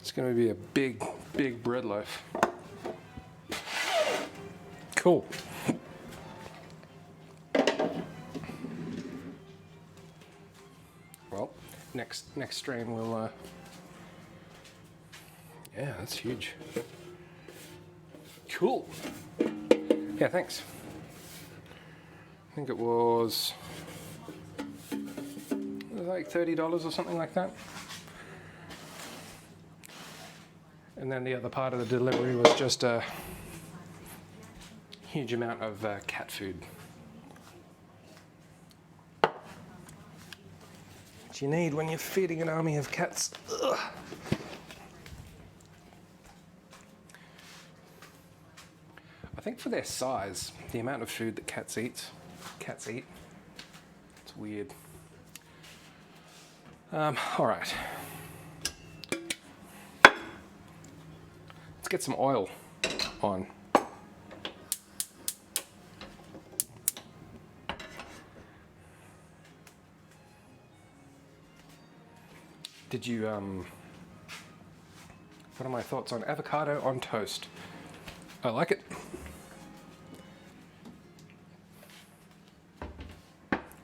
It's going to be a big bread loaf. Cool. Well, next stream we'll yeah, that's huge. Cool. Yeah, thanks. I think it was like $30 or something like that. And then the other part of the delivery was just a huge amount of cat food. What you need when you're feeding an army of cats. Ugh. I think for their size, the amount of food that cats eat, it's weird. All right. Let's get some oil on. Did you, what are my thoughts on avocado on toast? I like it.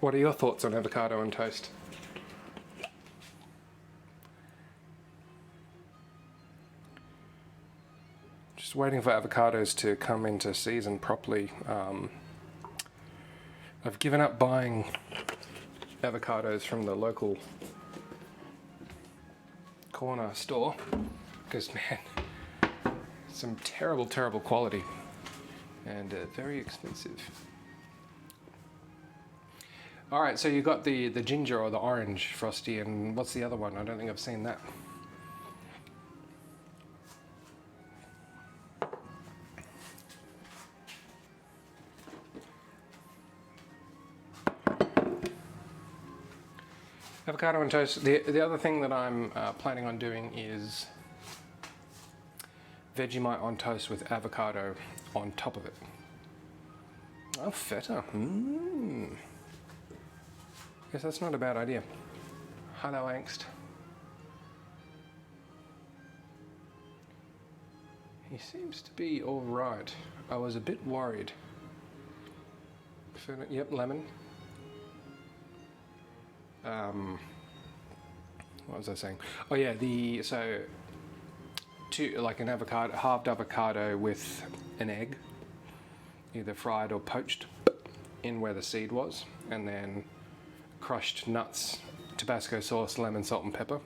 What are your thoughts on avocado on toast? Just waiting for avocados to come into season properly. I've given up buying avocados from the local corner store because, man, some terrible quality and very expensive. All right, so you got the ginger or the orange frosty, and what's the other one? I don't think I've seen that. Avocado on toast. The other thing that I'm planning on doing is Vegemite on toast with avocado on top of it. Oh, feta. Guess that's not a bad idea. Hello, angst. He seems to be all right. I was a bit worried. Feta, yep, lemon. What was I saying? Oh yeah, like an avocado, halved avocado with an egg, either fried or poached, in where the seed was, and then crushed nuts, Tabasco sauce, lemon, salt, and pepper.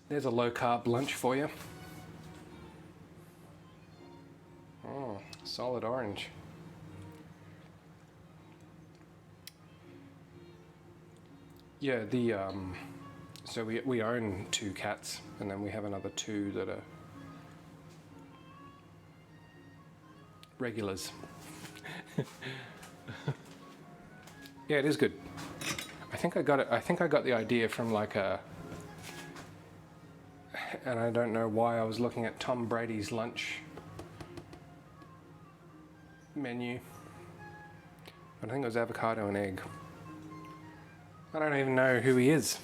There's a low-carb lunch for you. Oh, solid orange. Yeah, so we own 2 cats, and then we have another 2 that are regulars. Yeah, it is good. I think I got the idea from like and I don't know why I was looking at Tom Brady's lunch menu. But I think it was avocado and egg. I don't even know who he is,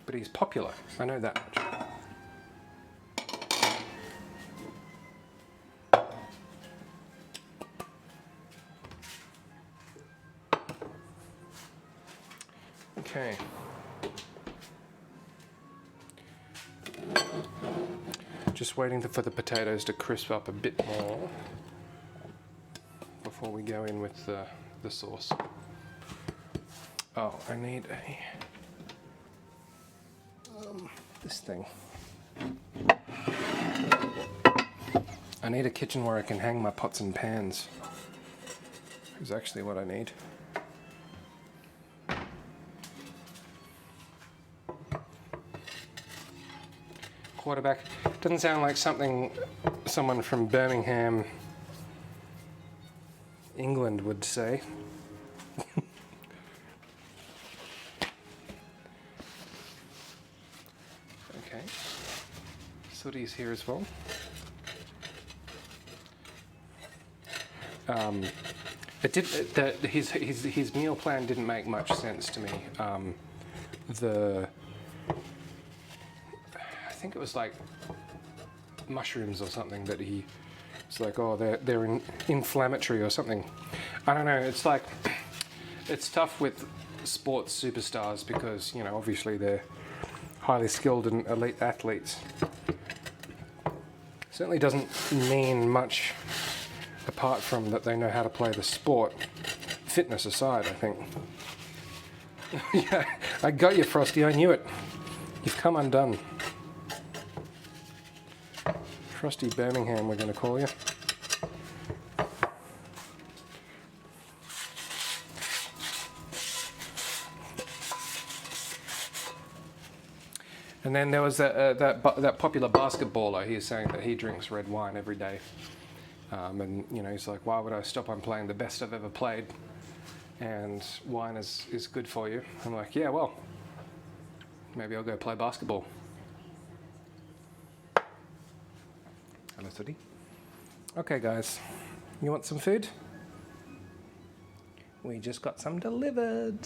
but he's popular. I know that much. Okay. Just waiting for the potatoes to crisp up a bit more before we go in with the sauce. Oh, I need this thing. I need a kitchen where I can hang my pots and pans. Is actually what I need. quarterback. Doesn't sound like something someone from Birmingham, England would say. Okay. Sooty's here as well. His meal plan didn't make much sense to me. I think it was like mushrooms or something that he was like, oh, they're inflammatory or something. I don't know. It's like it's tough with sports superstars because obviously they're highly skilled and elite athletes. Certainly doesn't mean much apart from that they know how to play the sport. Fitness aside, I think. Yeah, I got you, Frosty. I knew it. You've come undone. Frosty Birmingham, we're going to call you. And then there was that popular basketballer. He was saying that he drinks red wine every day. And he's like, why would I stop? I'm playing the best I've ever played. And wine is good for you. I'm like, yeah, well, maybe I'll go play basketball. Hello, Sooty. Okay, guys, you want some food? We just got some delivered.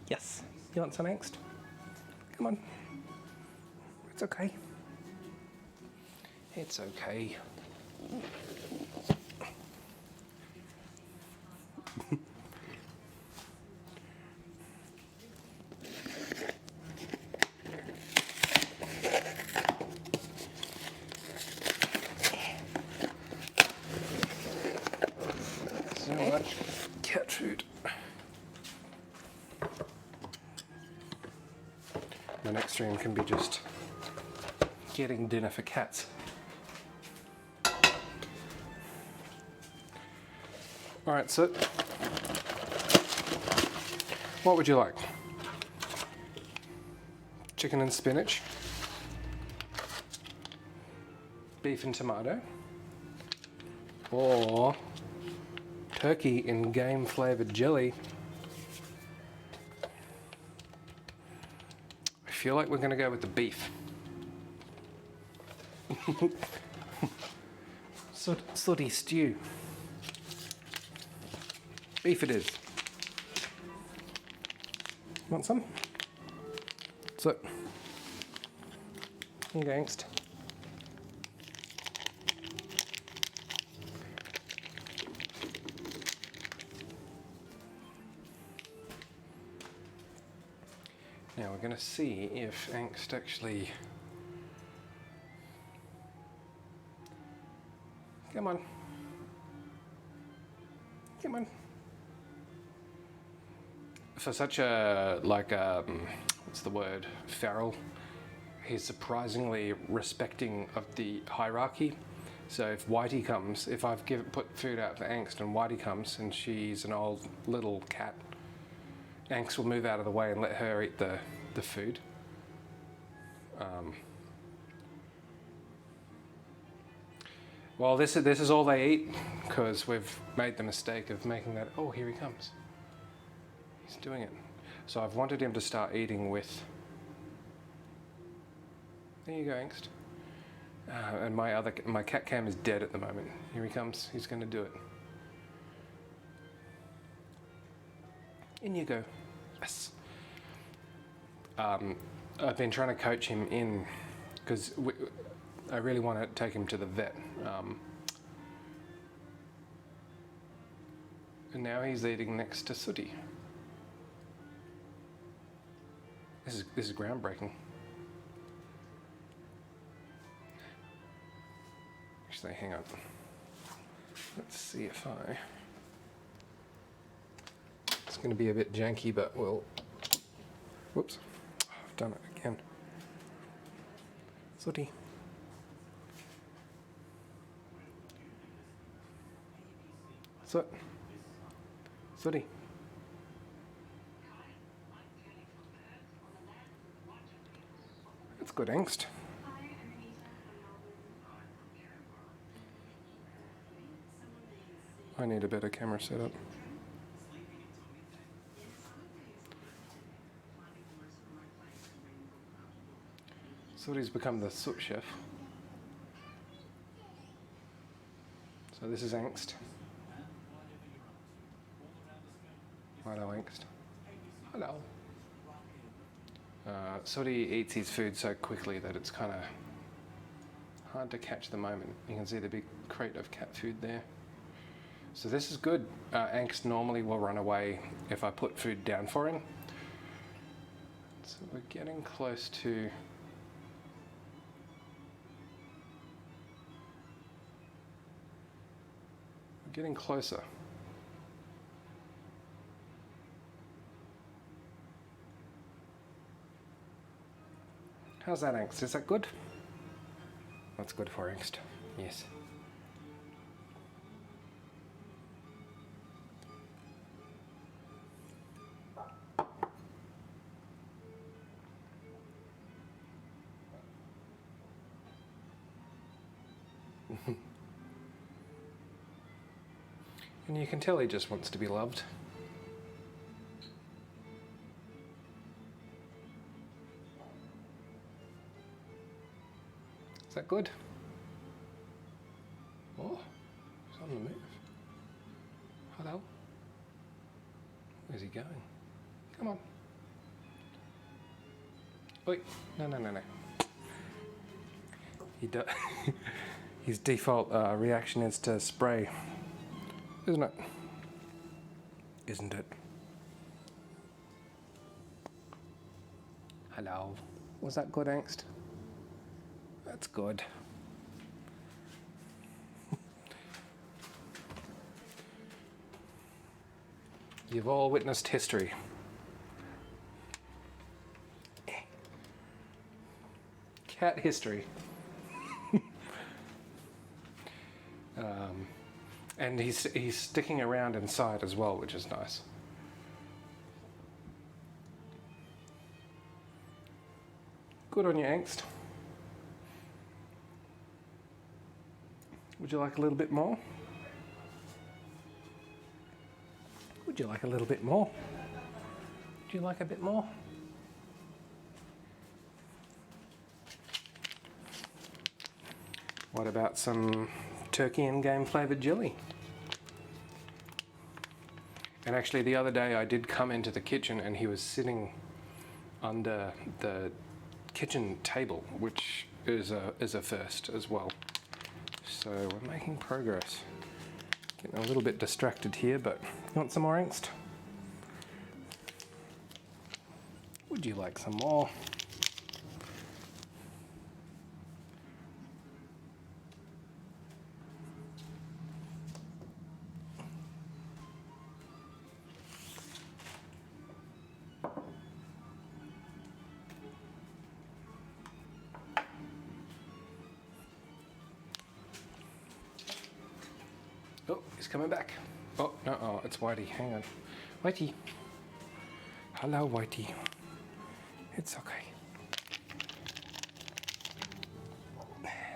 Yes. You want some angst? Come on. It's okay. It's okay. So much cat food. The next stream can be just getting dinner for cats. All right, so what would you like? Chicken and spinach, beef and tomato, or turkey in game flavored jelly? I feel like we're going to go with the beef. Sooty stew. Beef it is. Want some? So, here you go, angst. Now we're going to see if angst actually... Come on. Come on. For such a, what's the word, feral, he's surprisingly respecting of the hierarchy. So if Whitey comes, if I've put food out for Angst and Whitey comes and she's an old little cat, Angst will move out of the way and let her eat the food. Well, this is all they eat because we've made the mistake of making that, oh, here he comes. He's doing it. So I've wanted him to start eating with... There you go, Angst. And my cat cam is dead at the moment. Here he comes. He's going to do it. In you go. Yes. I've been trying to coach him in because I really want to take him to the vet. And now he's eating next to Sooty. This is groundbreaking. Actually, hang on. Let's see if I... It's going to be a bit janky, but we'll... Whoops. I've done it again. Sooty. Sooty. That's good, Angst. I need a better camera setup. So he's become the soot chef. So this is Angst. Hello, Angst. Hello. Sooty eats his food so quickly that it's kind of hard to catch the moment. You can see the big crate of cat food there. So this is good. Angst normally will run away if I put food down for him. So we're getting close to... We're getting closer. How's that, Angst? Is that good? That's good for Angst. Yes. And you can tell he just wants to be loved. Is that good? Oh, he's on the move. Hello. Where's he going? Come on. Wait, no. He does. His default reaction is to spray, isn't it? Isn't it? Hello. Was that good, Angst? That's good. You've all witnessed history. Cat history. And he's sticking around inside as well, which is nice. Good on you, Angst. Would you like a little bit more? Would you like a little bit more? Would you like a bit more? What about some turkey and game flavoured jelly? And actually the other day I did come into the kitchen and he was sitting under the kitchen table, which is a first as well. So we're making progress. Getting a little bit distracted here, but you want some more Angst? Would you like some more? Oh, he's coming back. Oh, no, oh, it's Whitey. Hang on. Whitey. Hello, Whitey. It's okay.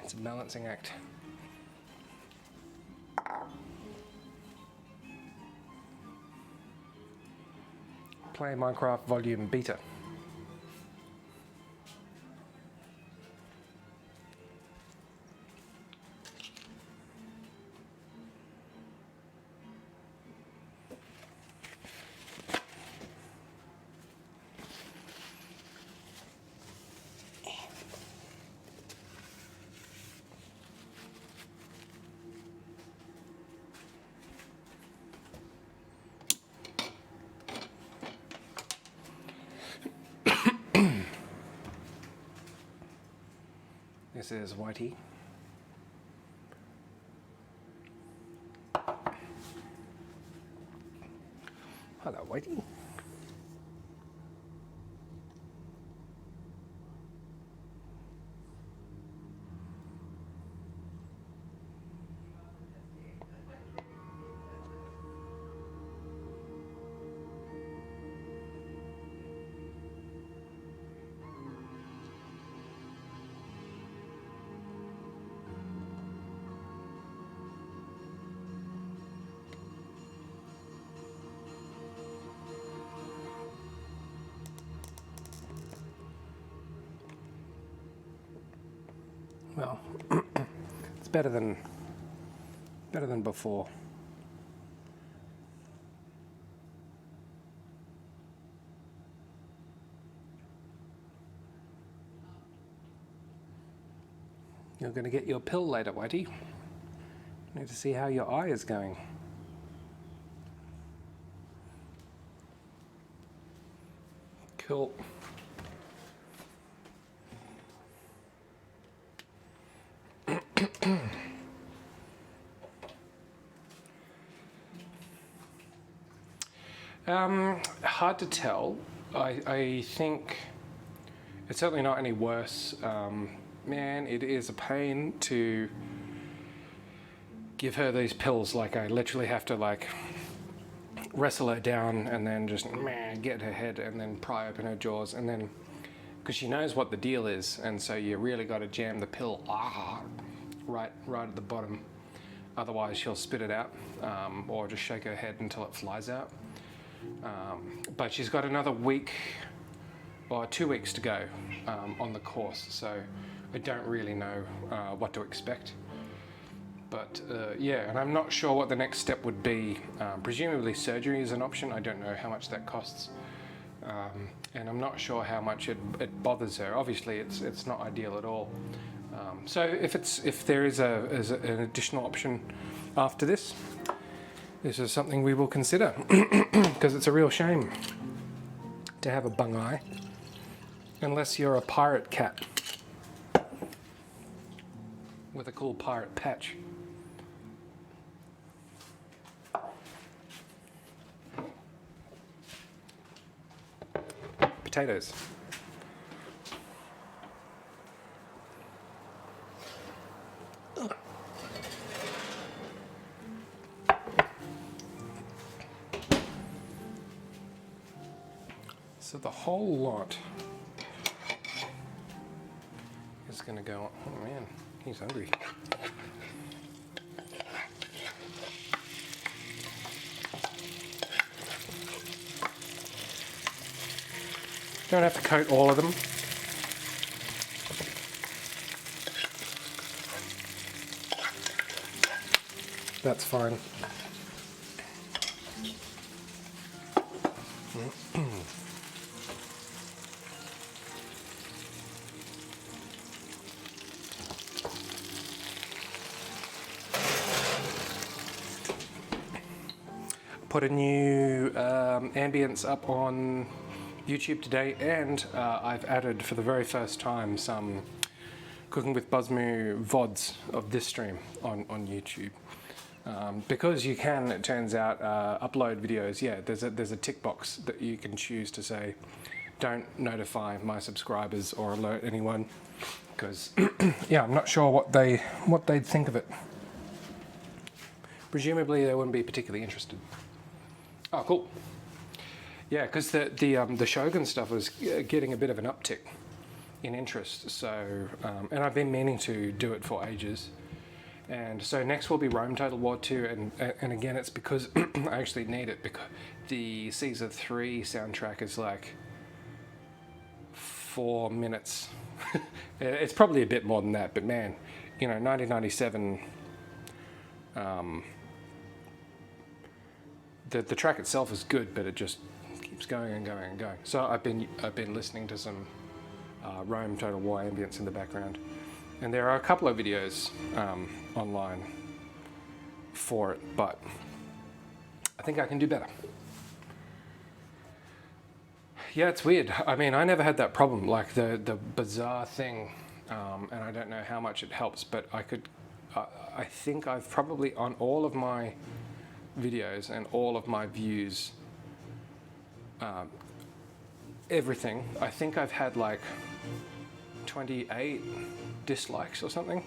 It's a balancing act. Play Minecraft Volume Beta. This is Whitey. Hello, Whitey. Well, it's better than before. You're going to get your pill later, Whitey. Need to see how your eye is going. Cool. Hard to tell. I think it's certainly not any worse. Man, it is a pain to give her these pills. Like, I literally have to like wrestle her down and then just get her head and then pry open her jaws, and then because she knows what the deal is, and so you really got to jam the pill right at the bottom. Otherwise she'll spit it out, or just shake her head until it flies out. But she's got another week or 2 weeks to go on the course, so I don't really know what to expect. But yeah, and I'm not sure what the next step would be. Presumably surgery is an option. I don't know how much that costs, and I'm not sure how much it bothers her. Obviously, it's not ideal at all. So if there is an additional option after this is something we will consider, because it's a real shame to have a bung eye, unless you're a pirate cat with a cool pirate patch. Potatoes. So the whole lot is going to go. Oh man, he's hungry. Don't have to coat all of them. That's fine. Put a new ambience up on YouTube today, and I've added for the very first time some Cooking with Buzzmoo VODs of this stream on YouTube. Because you can, it turns out, upload videos. Yeah, there's a tick box that you can choose to say, don't notify my subscribers or alert anyone, because yeah, I'm not sure what they'd think of it. Presumably they wouldn't be particularly interested. Oh, cool. Yeah, because the Shogun stuff was getting a bit of an uptick in interest. So, and I've been meaning to do it for ages. And so next will be Rome Total War 2, and again, it's because I actually need it, because the Caesar 3 soundtrack is like 4 minutes. It's probably a bit more than that, but man, you know, 1997. The track itself is good, but it just keeps going and going and going. So I've been listening to some Rome Total War ambience in the background, and there are a couple of videos online for it, but I think I can do better. Yeah, it's weird. I mean, I never had that problem, like the bizarre thing, and I don't know how much it helps, but I think I've probably, on all of my videos and all of my views, everything, I think I've had like 28 dislikes or something.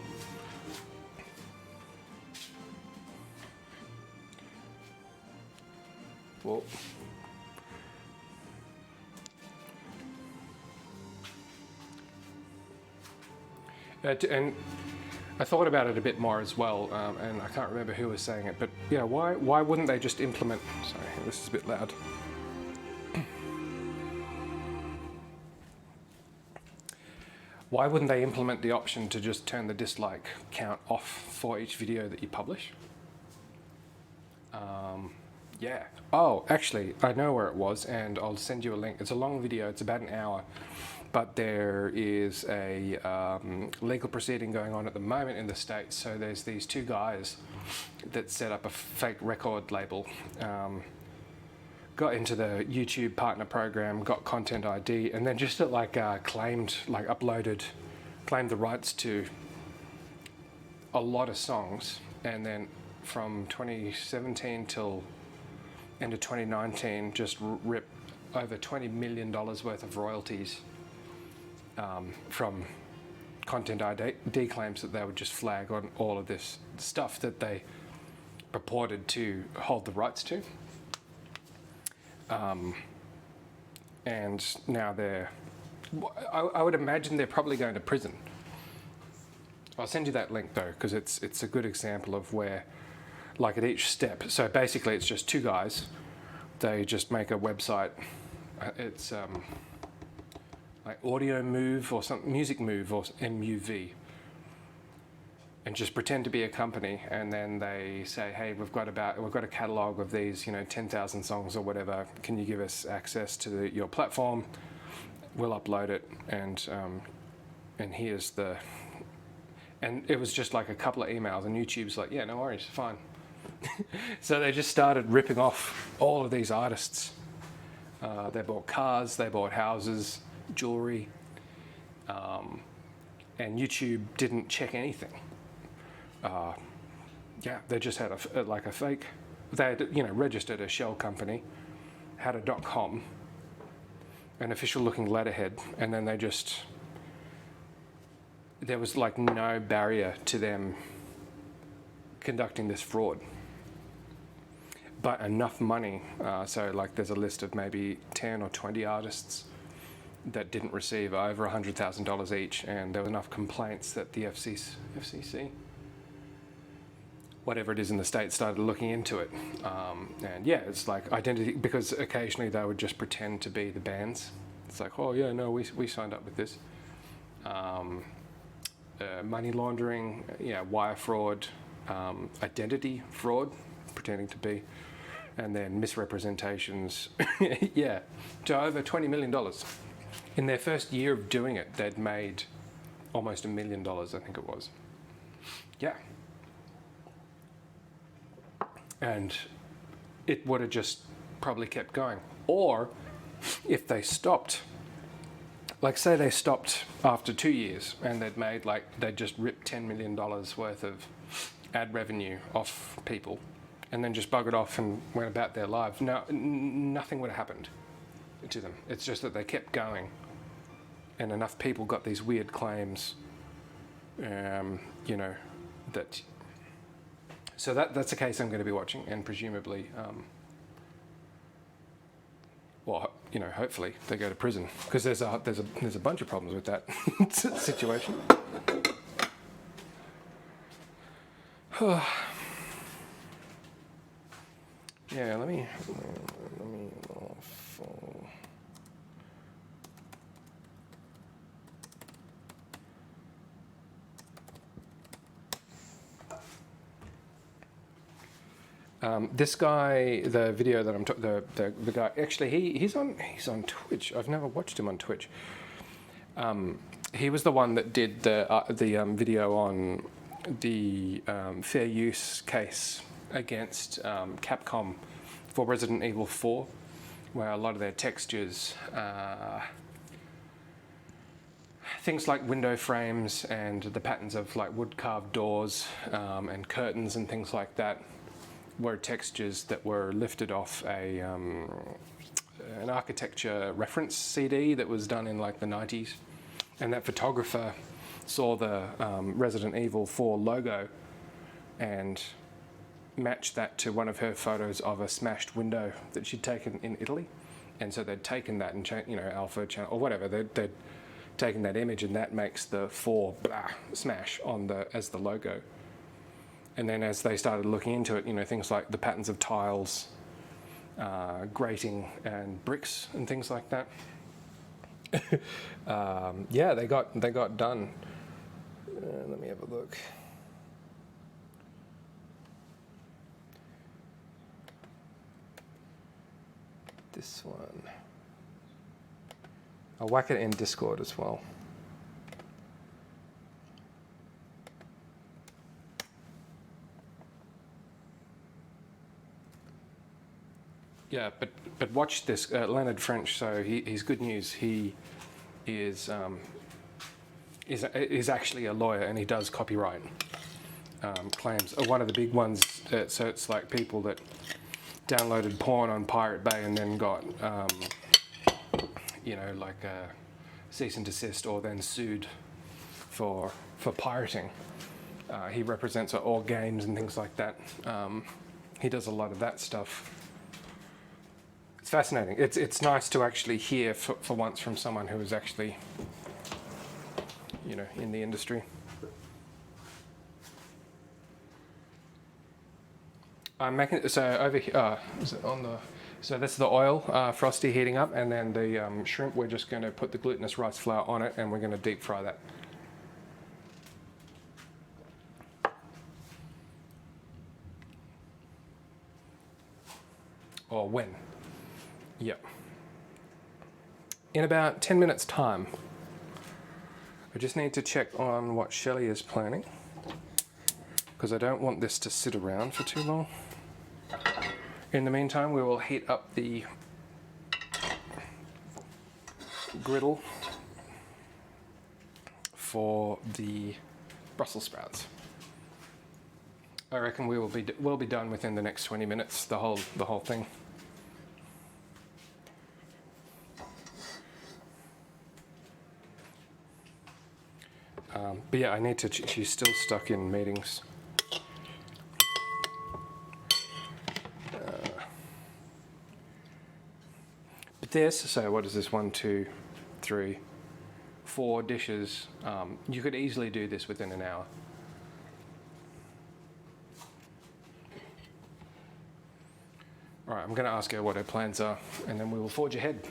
Whoa. And I thought about it a bit more as well, and I can't remember who was saying it, but yeah, why wouldn't they just implement? Sorry, this is a bit loud. Why wouldn't they implement the option to just turn the dislike count off for each video that you publish? Yeah. Oh, actually, I know where it was, and I'll send you a link. It's a long video. It's about an hour. But there is a legal proceeding going on at the moment in the States. So there's these two guys that set up a fake record label, got into the YouTube partner program, got content ID, and then just claimed the rights to a lot of songs. And then from 2017 till end of 2019, just ripped over $20 million worth of royalties from content ID claims that they would just flag on all of this stuff that they purported to hold the rights to. And now I would imagine they're probably going to prison. I'll send you that link though, because it's a good example of where, like at each step. So basically it's just two guys. They just make a website. It's like Audio Move or something, Music Move or MUV, and just pretend to be a company. And then they say, hey, we've got a catalog of these, 10,000 songs or whatever. Can you give us access to your platform? We'll upload it, and here's the. And it was just like a couple of emails, and YouTube's like, yeah, no worries, fine. So they just started ripping off all of these artists. They bought cars, they bought houses, jewelry, and YouTube didn't check anything. They just had a fake. They had, registered a shell company, had a .com, an official-looking letterhead, and then there was like no barrier to them conducting this fraud. But enough money, so like there's a list of maybe 10 or 20 artists that didn't receive over $100,000 each, and there were enough complaints that the FCC, whatever it is in the States, started looking into it. And yeah, it's like identity, because occasionally they would just pretend to be the bands. It's like, oh yeah, no, we signed up with this. Money laundering, wire fraud, identity fraud, pretending to be, and then misrepresentations, to over $20 million. In their first year of doing it, they'd made almost $1 million, I think it was. Yeah. And it would have just probably kept going. Or if they stopped, like say they stopped after 2 years and they'd just ripped $10 million worth of ad revenue off people and then just buggered off and went about their lives, nothing would have happened to them. It's just that they kept going, and enough people got these weird claims, that. So that's a case I'm going to be watching, and presumably, hopefully they go to prison, because there's a bunch of problems with that situation. Yeah, let me this guy, the video that the guy, actually he's on Twitch. I've never watched him on Twitch. He was the one that did the video on the fair use case against Capcom for Resident Evil 4, where a lot of their textures, things like window frames and the patterns of like wood carved doors and curtains and things like that, were textures that were lifted off an architecture reference CD that was done in like the 90s, and that photographer saw the Resident Evil 4 logo and matched that to one of her photos of a smashed window that she'd taken in Italy. And so they'd taken that and alpha channel or whatever, they'd taken that image, and that makes the 4 smash on as the logo. And then as they started looking into it, things like the patterns of tiles, grating and bricks and things like that, Yeah, they got done. Let me have a look. This one. I'll whack it in Discord as well. Yeah, but watch this, Leonard French. So he's good news. He is actually a lawyer and he does copyright claims. One of the big ones. So it's like people that downloaded porn on Pirate Bay and then got like a cease and desist or then sued for pirating. He represents all games and things like that. He does a lot of that stuff. It's fascinating. It's nice to actually hear for once from someone who is actually, in the industry. I'm making so over here. Is it on the? So that's the oil, frosty heating up, and then the shrimp. We're just going to put the glutinous rice flour on it, and we're going to deep fry that. Or when? Yep. In about 10 minutes' time. I just need to check on what Shelley is planning, because I don't want this to sit around for too long. In the meantime, we will heat up the griddle for the Brussels sprouts. I reckon we'll be done within the next 20 minutes. The whole thing. But yeah, I need to. She's still stuck in meetings. But this. So what is this? 1, 2, 3, 4 dishes. You could easily do this within an hour. All right, I'm going to ask her what her plans are, and then we will forge ahead.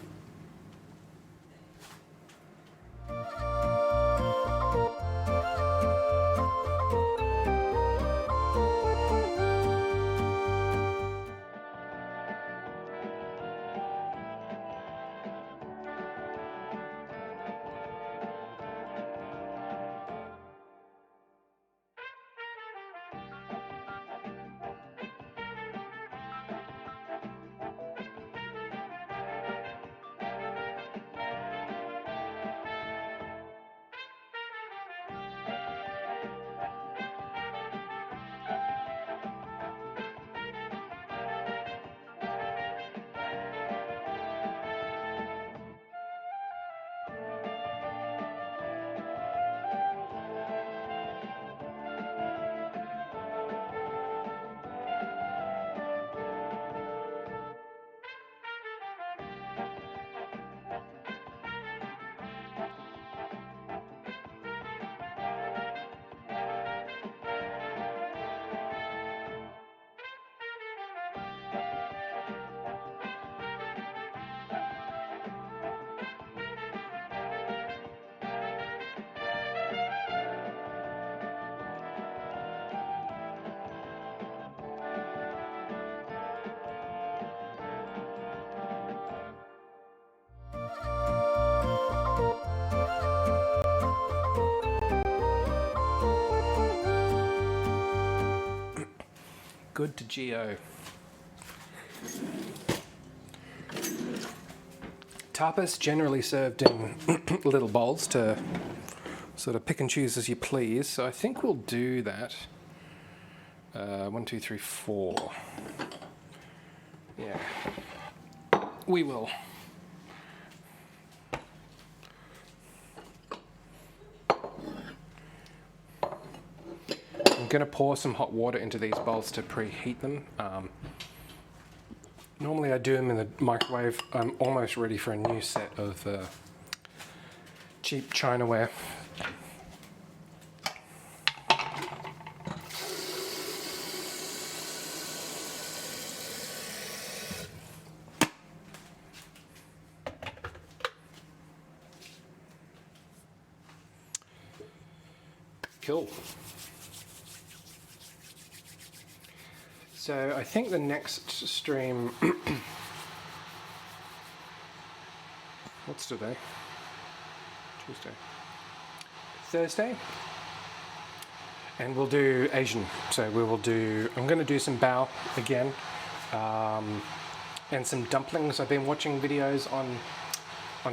Good to Geo. Tapas generally served in little bowls to sort of pick and choose as you please. So I think we'll do that. 1, 2, 3, 4. Yeah, we will. I'm going to pour some hot water into these bowls to preheat them. Normally I do them in the microwave. I'm almost ready for a new set of cheap Chinaware. Cool. So I think the next stream, what's today? Tuesday. Thursday. And we'll do Asian. So we will do, I'm going to do some bao again. And some dumplings. I've been watching videos on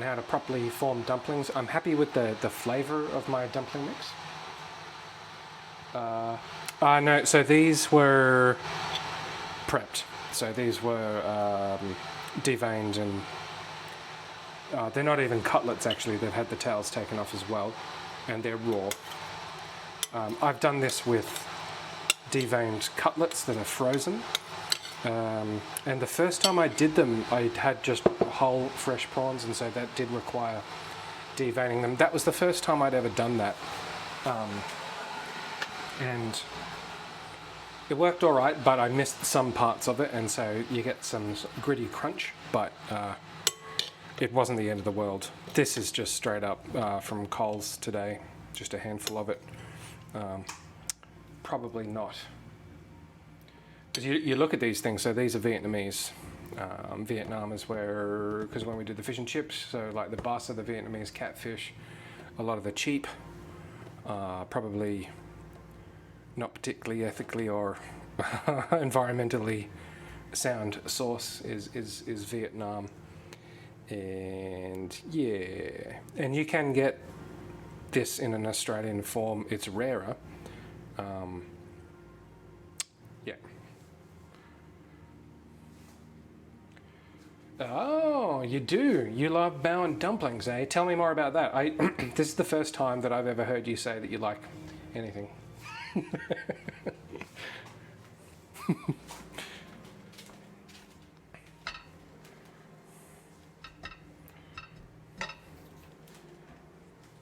how to properly form dumplings. I'm happy with the flavor of my dumpling mix. No, so these were prepped. So these were deveined and they're not even cutlets actually. They've had the tails taken off as well, and they're raw. I've done this with deveined cutlets that are frozen. And the first time I did them, I had just whole fresh prawns, and so that did require deveining them. That was the first time I'd ever done that. And it worked all right, but I missed some parts of it, and so you get some gritty crunch, but it wasn't the end of the world. This is just straight up from Coles today, just a handful of it. Probably not. Because you look at these things, so these are Vietnamese. Vietnam is where, because when we do the fish and chips, so like the bassa, the Vietnamese catfish, a lot of the cheap, probably not particularly ethically or environmentally sound sauce is Vietnam. And yeah, and you can get this in an Australian form. It's rarer. Yeah. Oh, you do. You love bao and dumplings, eh? Tell me more about that. This is the first time that I've ever heard you say that you like anything.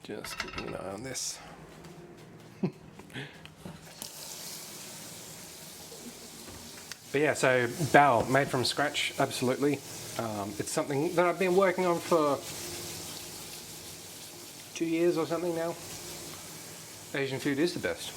Just keeping an eye on this. But yeah, so bao made from scratch, absolutely. It's something that I've been working on for 2 years or something now. Asian food is the best.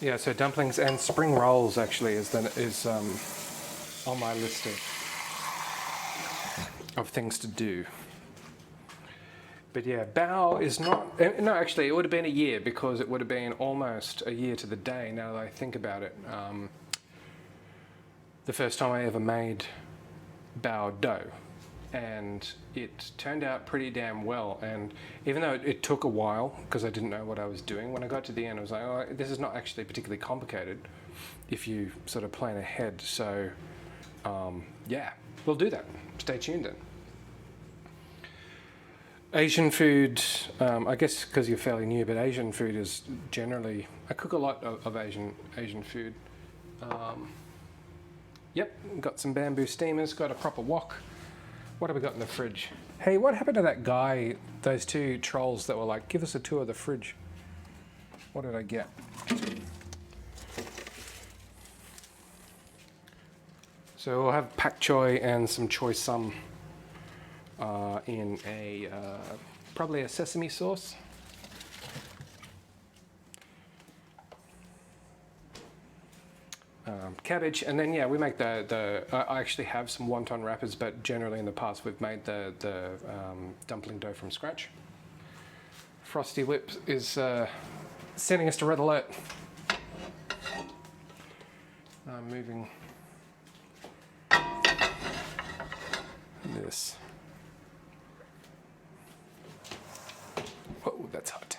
Yeah, so dumplings and spring rolls actually is on my list of things to do. But yeah, bao is not, no, actually it would have been a year, because it would have been almost a year to the day now that I think about it. The first time I ever made bao dough, and it turned out pretty damn well. And even though it took a while, because I didn't know what I was doing, when I got to the end I was like, oh, this is not actually particularly complicated if you sort of plan ahead. So yeah, we'll do that. Stay tuned then. Asian food, I guess because you're fairly new, but Asian food is generally, I cook a lot of Asian food. Yep, got some bamboo steamers, got a proper wok. What have we got in the fridge? Hey, what happened to that guy, those two trolls that were like, give us a tour of the fridge? What did I get? So we'll have pak choy and some choy sum in a probably a sesame sauce. Cabbage, and then yeah, we make I actually have some wonton wrappers, but generally in the past we've made the dumpling dough from scratch. Frosty Whip is sending us to red alert. I'm moving this. Whoa, that's hot.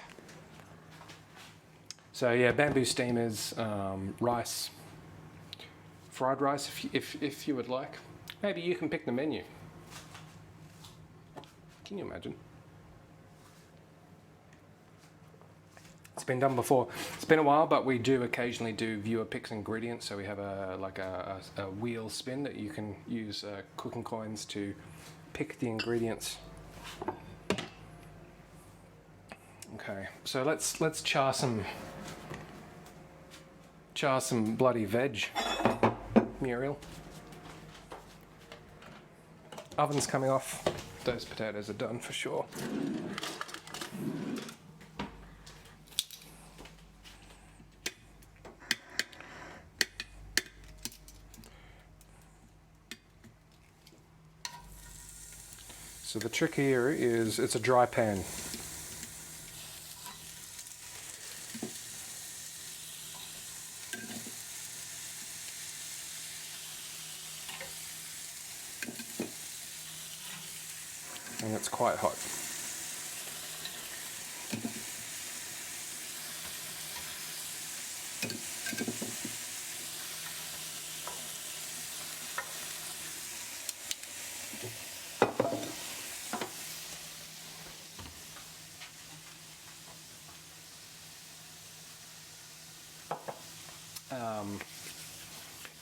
So yeah, bamboo steamers, rice, fried rice if you would like. Maybe you can pick the menu. Can you imagine? It's been done before. It's been a while, but we do occasionally do viewer picks ingredients. So we have a wheel spin that you can use cooking coins to pick the ingredients. Okay, so let's char some char some bloody veg, Muriel. Oven's coming off. Those potatoes are done for sure. So the trick here is it's a dry pan. And it's quite hot.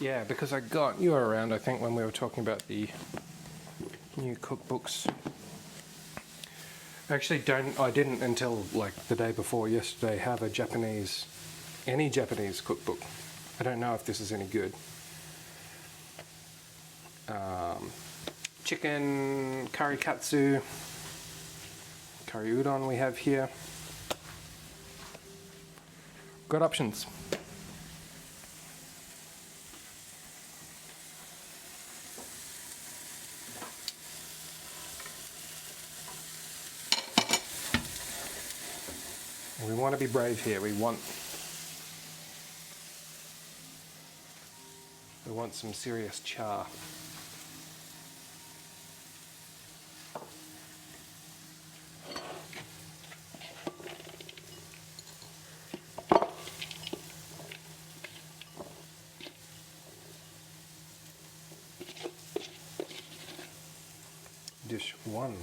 Yeah, because you were around, I think, when we were talking about the new cookbooks. Actually, I didn't until like the day before yesterday have any Japanese cookbook. I don't know if this is any good. Chicken, curry katsu, curry udon we have here. Got options. We want to be brave here. We want some serious char. Dish 1.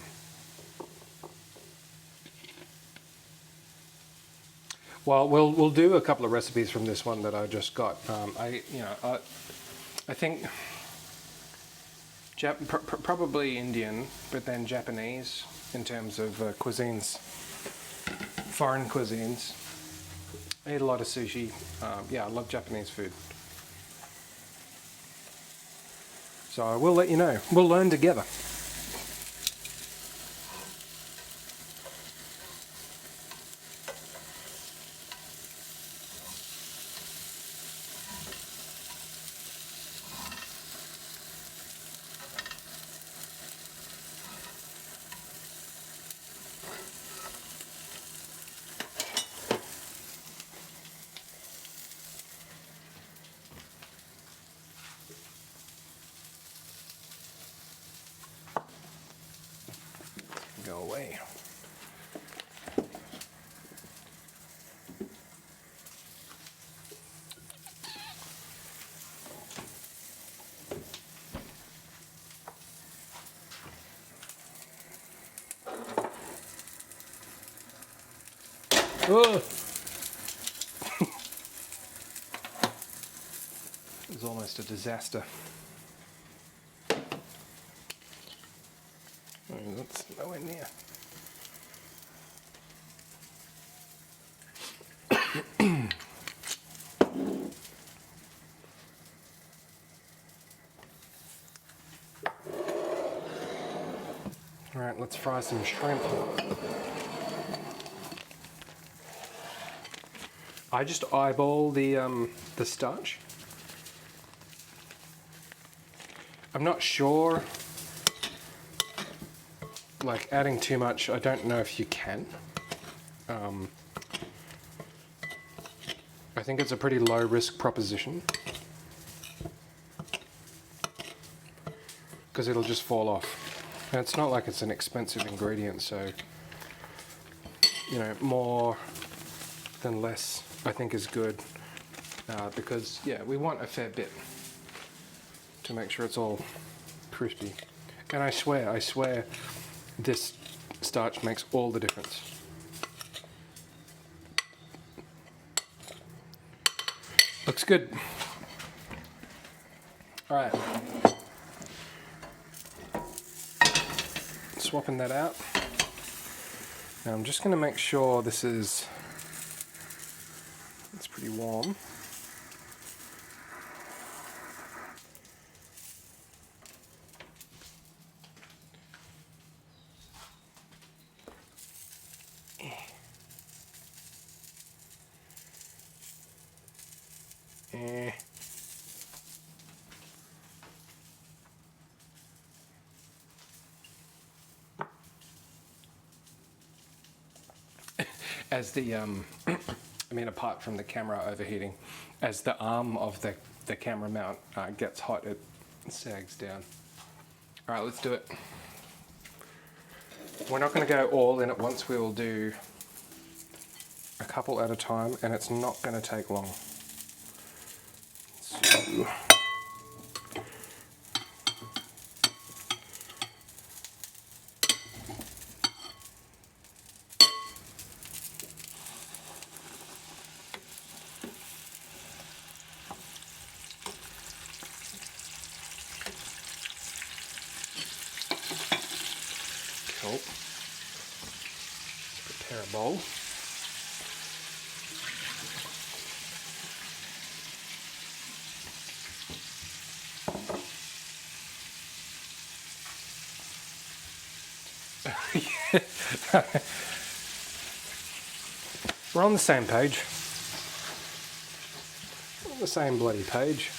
Well, we'll do a couple of recipes from this one that I just got. I think probably Indian, but then Japanese in terms of cuisines, foreign cuisines. I eat a lot of sushi. Yeah, I love Japanese food. So I will let you know. We'll learn together. Go away. Oh! It was almost a disaster. That's nowhere near. All right, let's fry some shrimp. I just eyeball the starch. I'm not sure. Like adding too much, I don't know if you can. I think it's a pretty low risk proposition because it'll just fall off. And it's not like it's an expensive ingredient, so more than less I think is good because yeah, we want a fair bit to make sure it's all crispy. And I swear this starch makes all the difference. Looks good. All right. Swapping that out. Now I'm just going to make sure it's pretty warm. Eh. As the, I mean, apart from the camera overheating, as the arm of the camera mount gets hot, it sags down. All right, let's do it. We're not going to go all in at once. We will do a couple at a time, and it's not going to take long. So, cool. Prepare a bowl. We're on the same page. On the same bloody page.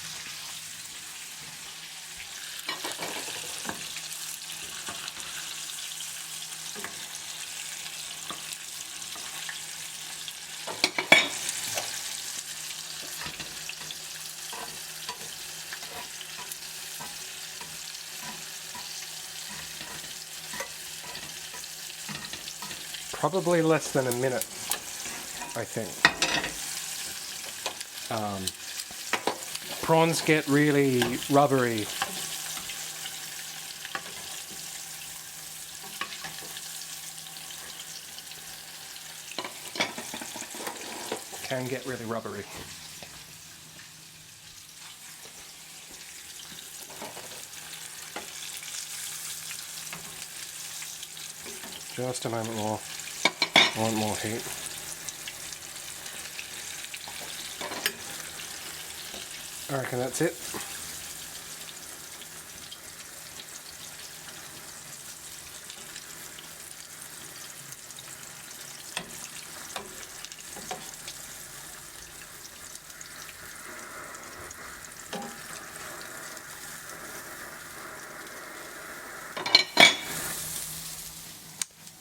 Probably less than a minute, I think. Prawns get really rubbery. Can get really rubbery. Just a moment more. I want more heat. I reckon that's it.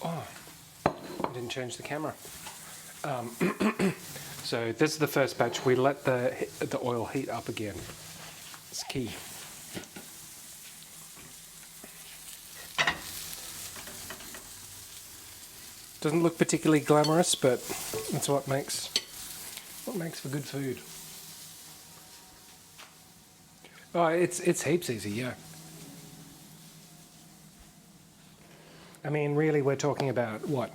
Oh, I didn't change the camera. So this is the first batch. We let the oil heat up again. It's key. Doesn't look particularly glamorous, but that's what makes for good food. Oh, it's heaps easy, yeah. I mean, really, we're talking about what?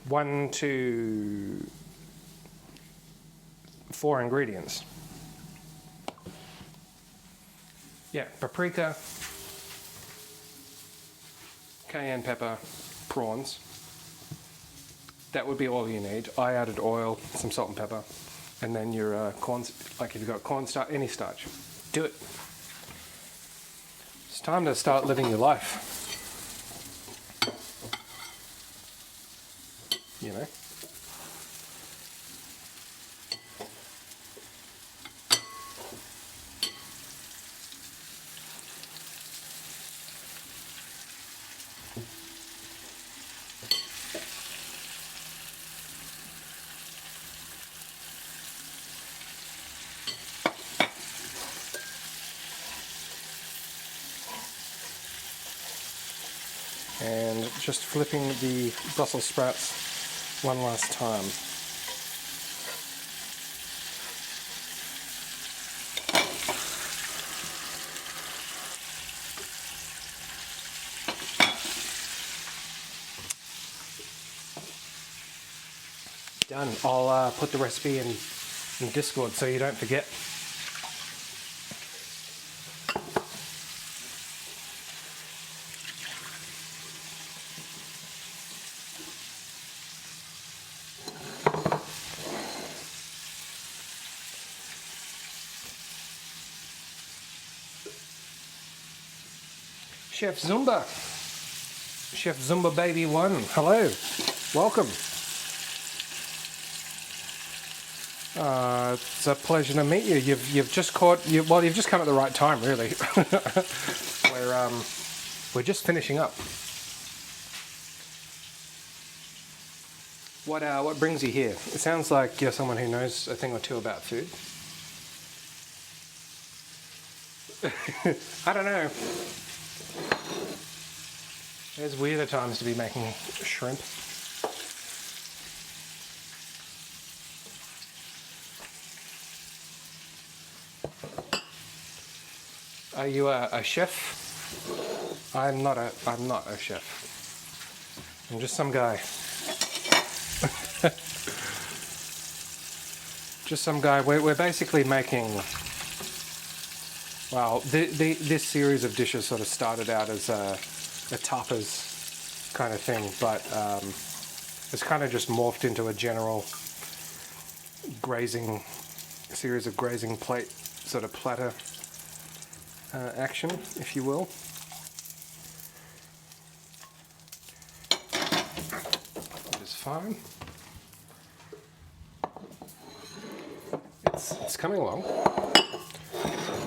1 to 4 ingredients. Yeah, paprika, cayenne pepper, prawns. That would be all you need. I added oil, some salt and pepper, and then your corn, like if you've got corn starch, any starch. Do it. It's time to start living your life. You know? And just flipping the Brussels sprouts one last time. Done. I'll put the recipe in Discord so you don't forget. Chef Zumba. Chef Zumba Baby 1. Hello. Welcome. It's a pleasure to meet you. You've just you've just come at the right time, really. We're just finishing up. What brings you here? It sounds like you're someone who knows a thing or two about food. I don't know. There's weirder times to be making shrimp. Are you a chef? I'm not a chef. I'm just some guy. Just some guy. We're basically making. Well, this series of dishes sort of started out as a tapas kind of thing, but it's kind of just morphed into a general series of grazing plate sort of platter action, if you will. It is fine. It's coming along.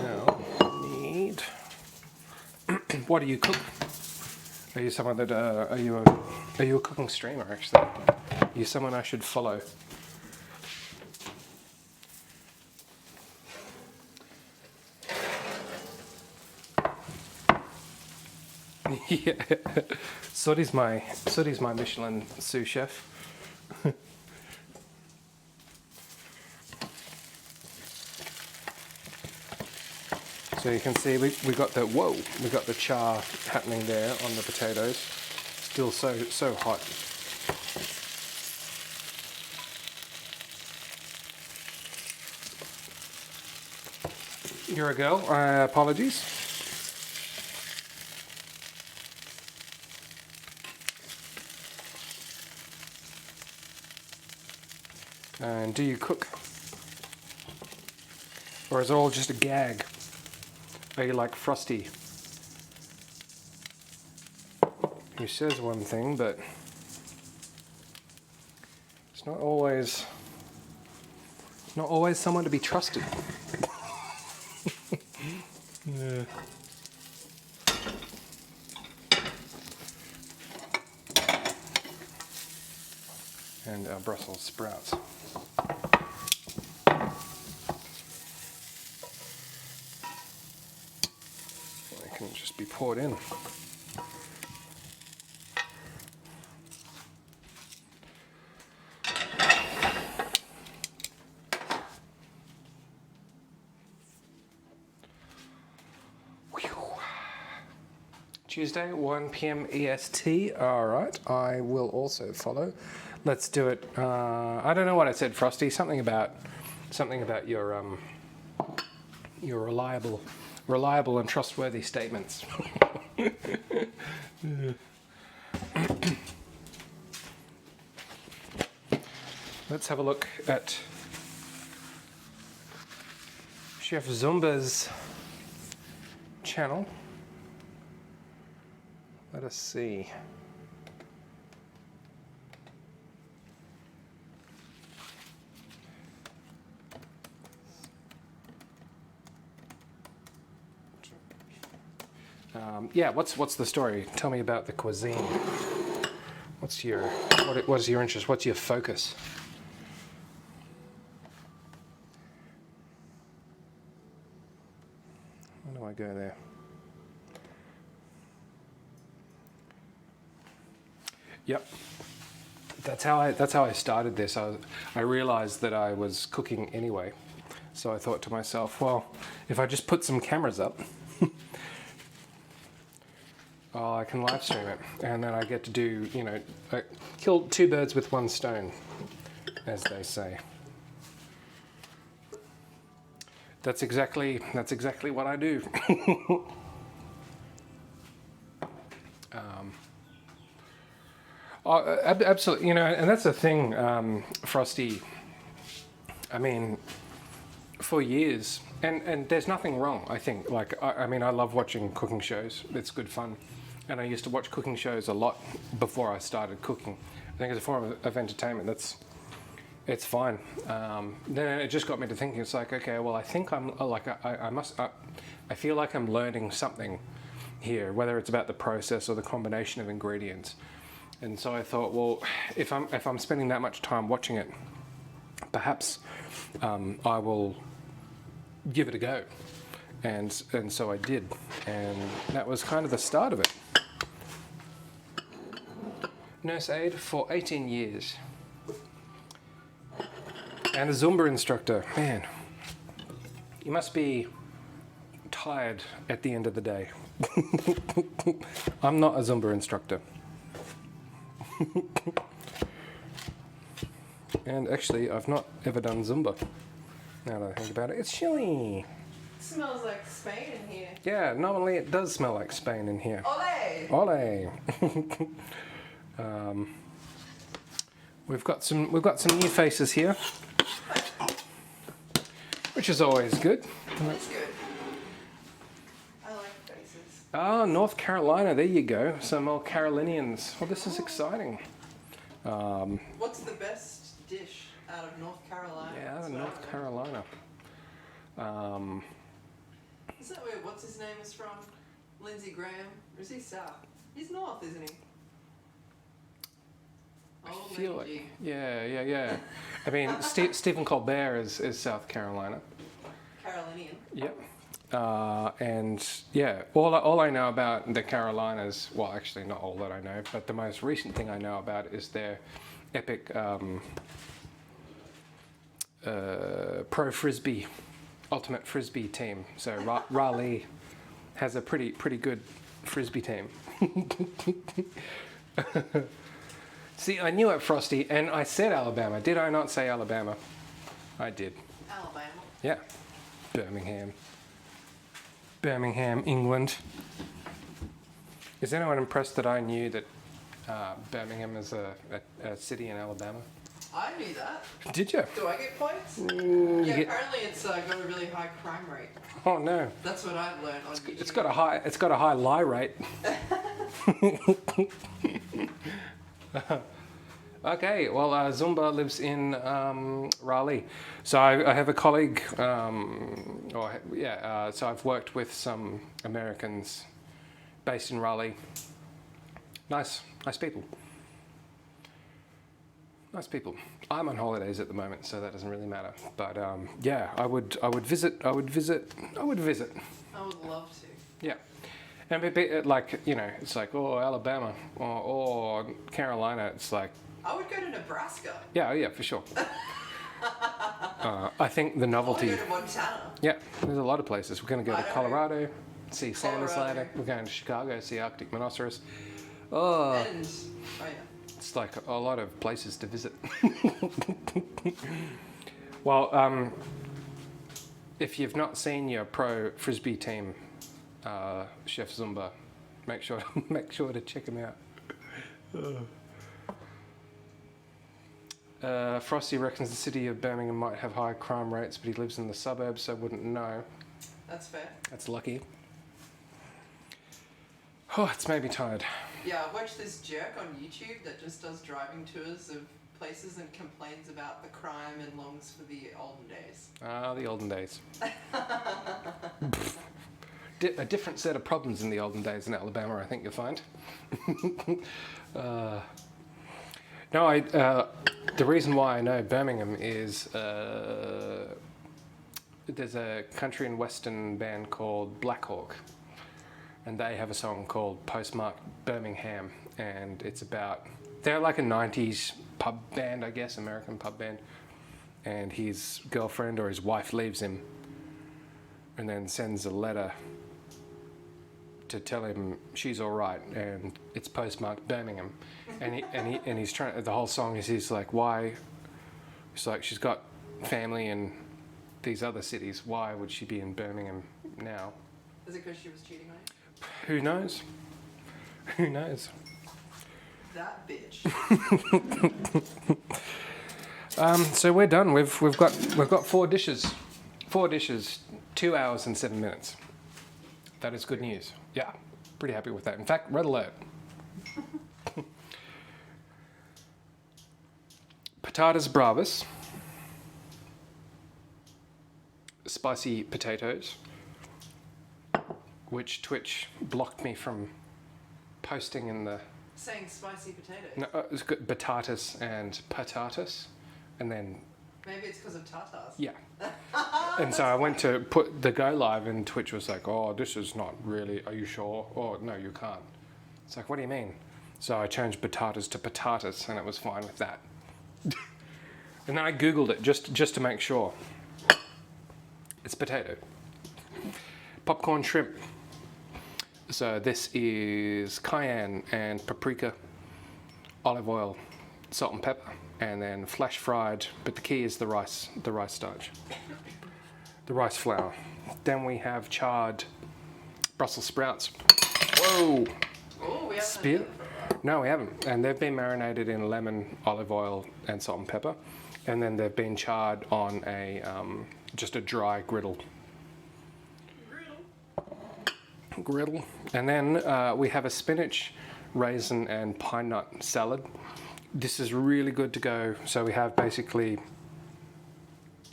Now, need. What do you cook? Are you someone that are you a cooking streamer? Actually, are you someone I should follow? Yeah, Sodi's my Michelin sous chef. So you can see we got the char happening there on the potatoes. Still so hot. You're a girl. Apologies. And do you cook? Or is it all just a gag? Are you like Frosty? He says one thing, but it's not always someone to be trusted. Yeah. And our Brussels sprouts. They can just be poured in. Tuesday, 1 p.m. EST. All right, I will also follow. Let's do it. I don't know what I said, Frosty. Something about your reliable and trustworthy statements. Let's have a look at Chef Zumba's channel. Let us see. Yeah, what's the story? Tell me about the cuisine. What is your interest? What's your focus? Where do I go there? Yep. That's how I started this. I realized that I was cooking anyway. So I thought to myself, well, if I just put some cameras up, I can live stream it, and then I get to do, kill two birds with one stone, as they say. That's exactly what I do. Absolutely, and that's the thing, Frosty. I mean, for years, and there's nothing wrong. I think, I love watching cooking shows. It's good fun. And I used to watch cooking shows a lot before I started cooking. I think it's a form of entertainment. It's fine. Then it just got me to thinking. It's like, okay, well, I think I'm like I feel like I'm learning something here, whether it's about the process or the combination of ingredients. And so I thought, well, if I'm spending that much time watching it, perhaps I will give it a go. And so I did, and that was kind of the start of it. Nurse aide for 18 years. And a Zumba instructor. Man, you must be tired at the end of the day. I'm not a Zumba instructor. And actually, I've not ever done Zumba. Now that I think about it, it's chilly. It smells like Spain in here. Yeah, normally it does smell like Spain in here. Ole! Ole! We've got some new faces here, which is always good. That's good. I like faces. Ah, North Carolina. There you go. Some more Carolinians. Well, this is exciting. What's the best dish out of North Carolina? Yeah, out of That's what I North know. Carolina. Is that where what's his name is from? Lindsey Graham? Or is he south? He's north, isn't he? I Old feel Lady like, G. yeah. I mean, Stephen Colbert is South Carolina. Carolinian. Yep. And yeah, all I know about the Carolinas, well, actually not all that I know, but the most recent thing I know about is their epic pro frisbee, ultimate frisbee team. So Raleigh has a pretty good frisbee team. See, I knew it, Frosty, and I said Alabama. Did I not say Alabama? I did. Alabama. Yeah. Birmingham, England. Is anyone impressed that I knew that Birmingham is a city in Alabama? I knew that. Did you? Do I get points? You Yeah, get- apparently it's got a really high crime rate. Oh no. That's what I've learned on YouTube. It's got a high lie rate. Okay, well, Zumba lives in Raleigh. So I have a colleague, so I've worked with some Americans based in Raleigh. Nice people. Nice people. I'm on holidays at the moment, so that doesn't really matter. But yeah, I would visit. I would love to. Yeah. And like, you know, it's like, oh, Alabama or Carolina. It's like, I would go to Nebraska. yeah, for sure. I think the I novelty. want to go to Montana. Yeah, there's a lot of places. We're going to go to Idaho. Colorado, see Sanders Colorado. Ladder. We're going to Chicago, see Arctic Rhinoceros. Oh, And, oh yeah. it's like a lot of places to visit. Well, if you've not seen your pro frisbee team, Chef Zumba, make sure to check him out. Frosty reckons the city of Birmingham might have high crime rates, but he lives in the suburbs, so wouldn't know. That's fair. That's lucky. Oh, it's made me tired. Yeah, I watched this jerk on YouTube that just does driving tours of places and complains about the crime and longs for the olden days. Ah, the olden days. A different set of problems in the olden days in Alabama, I think you'll find. No, the reason why I know Birmingham is there's a country and western band called Black Hawk, and they have a song called Postmark Birmingham, and it's about, they're like a 90s pub band, I guess, American pub band, and his girlfriend or his wife leaves him and then sends a letter to tell him she's all right, and it's postmarked Birmingham, and he's trying. The whole song is he's like, why? It's like she's got family in these other cities. Why would she be in Birmingham now? Is it because she was cheating on you? Who knows? Who knows? That bitch. So we're done. We've got 4 dishes. 4 dishes, 2 hours and 7 minutes. That is good news. Yeah, pretty happy with that. In fact, red alert. Patatas Bravas, spicy potatoes, which Twitch blocked me from posting in the... Saying spicy potatoes. No, it's got batatas and patatas, and then Maybe it's because of tatas. yeah. And so I went to put the go live, and Twitch was like, "Oh, this is not really. Are you sure? Oh, no, you can't." It's like, "What do you mean?" So I changed batatas to patatas, and it was fine with that. And then I googled it just to make sure. It's potato. Popcorn shrimp. So this is cayenne and paprika, olive oil, salt and pepper, and then flash fried, but the key is the rice starch, the rice flour. Then we have charred Brussels sprouts. Whoa! Oh, we haven't Spear? had that for a while. No, we haven't. And they've been marinated in lemon, olive oil, and salt and pepper. And then they've been charred on a just a dry griddle. And then we have a spinach, raisin, and pine nut salad. This is really good to go. So we have basically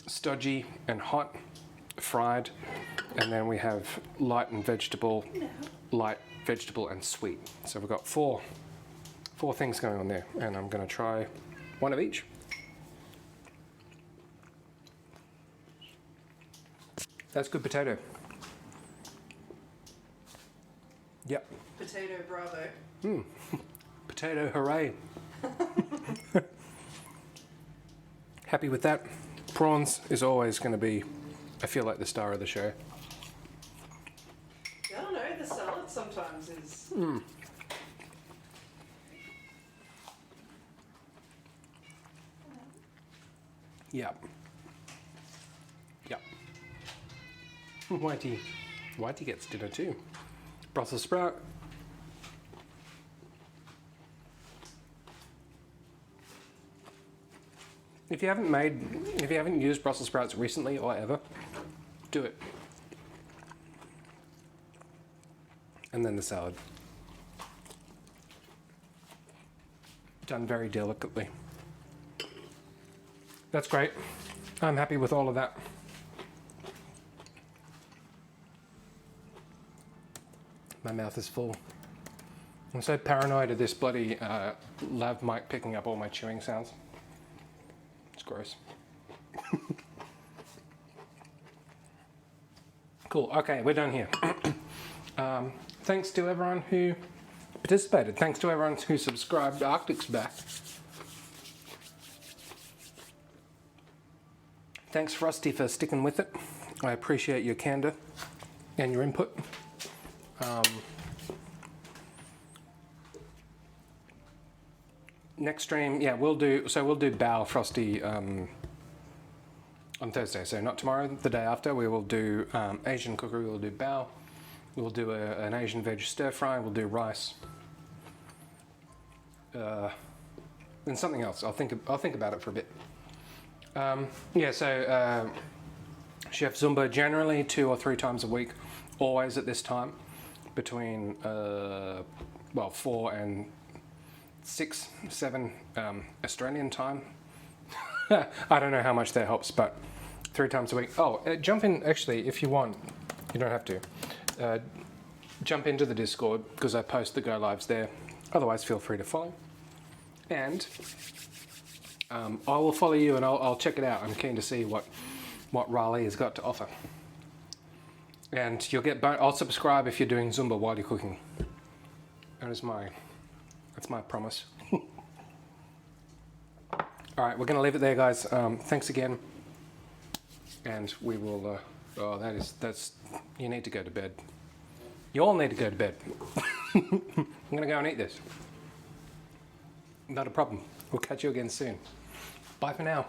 stodgy and hot, fried, and then we have light vegetable and sweet. So we've got four things going on there, and I'm going to try one of each. That's good potato. Yep. Potato bravo. Potato hooray. Happy with that. Prawns is always going to be, I feel like, the star of the show. I don't know, the salad sometimes is... Yep. Yep. Whitey gets dinner too. Brussels sprout. If you haven't used Brussels sprouts recently or ever, do it. And then the salad. Done very delicately. That's great. I'm happy with all of that. My mouth is full. I'm so paranoid of this bloody lav mic picking up all my chewing sounds. It's gross. Cool, okay, we're done here. Thanks to everyone who participated. Thanks to everyone who subscribed. Arctic's back. Thanks, Frosty, for sticking with it. I appreciate your candor and your input. Next stream, yeah, we'll do Bao Frosty on Thursday. So not tomorrow, the day after. We will do Asian cookery. We'll do Bao. We'll do an Asian veg stir fry. We'll do rice. And something else. I'll think about it for a bit. Yeah. So Chef Zumba generally 2 or 3 times a week, always at this time, between 4 and 6, 7 Australian time. I don't know how much that helps, but 3 times a week. Oh, jump in, actually, if you want. You don't have to. Jump into the Discord, because I post the go lives there. Otherwise, feel free to follow. And I will follow you, and I'll check it out. I'm keen to see what Raleigh has got to offer. And you'll get. I'll subscribe if you're doing Zumba while you're cooking. That's my promise. All right, we're going to leave it there, guys. Thanks again, and we will. That's. You need to go to bed. You all need to go to bed. I'm going to go and eat this. Not a problem. We'll catch you again soon. Bye for now.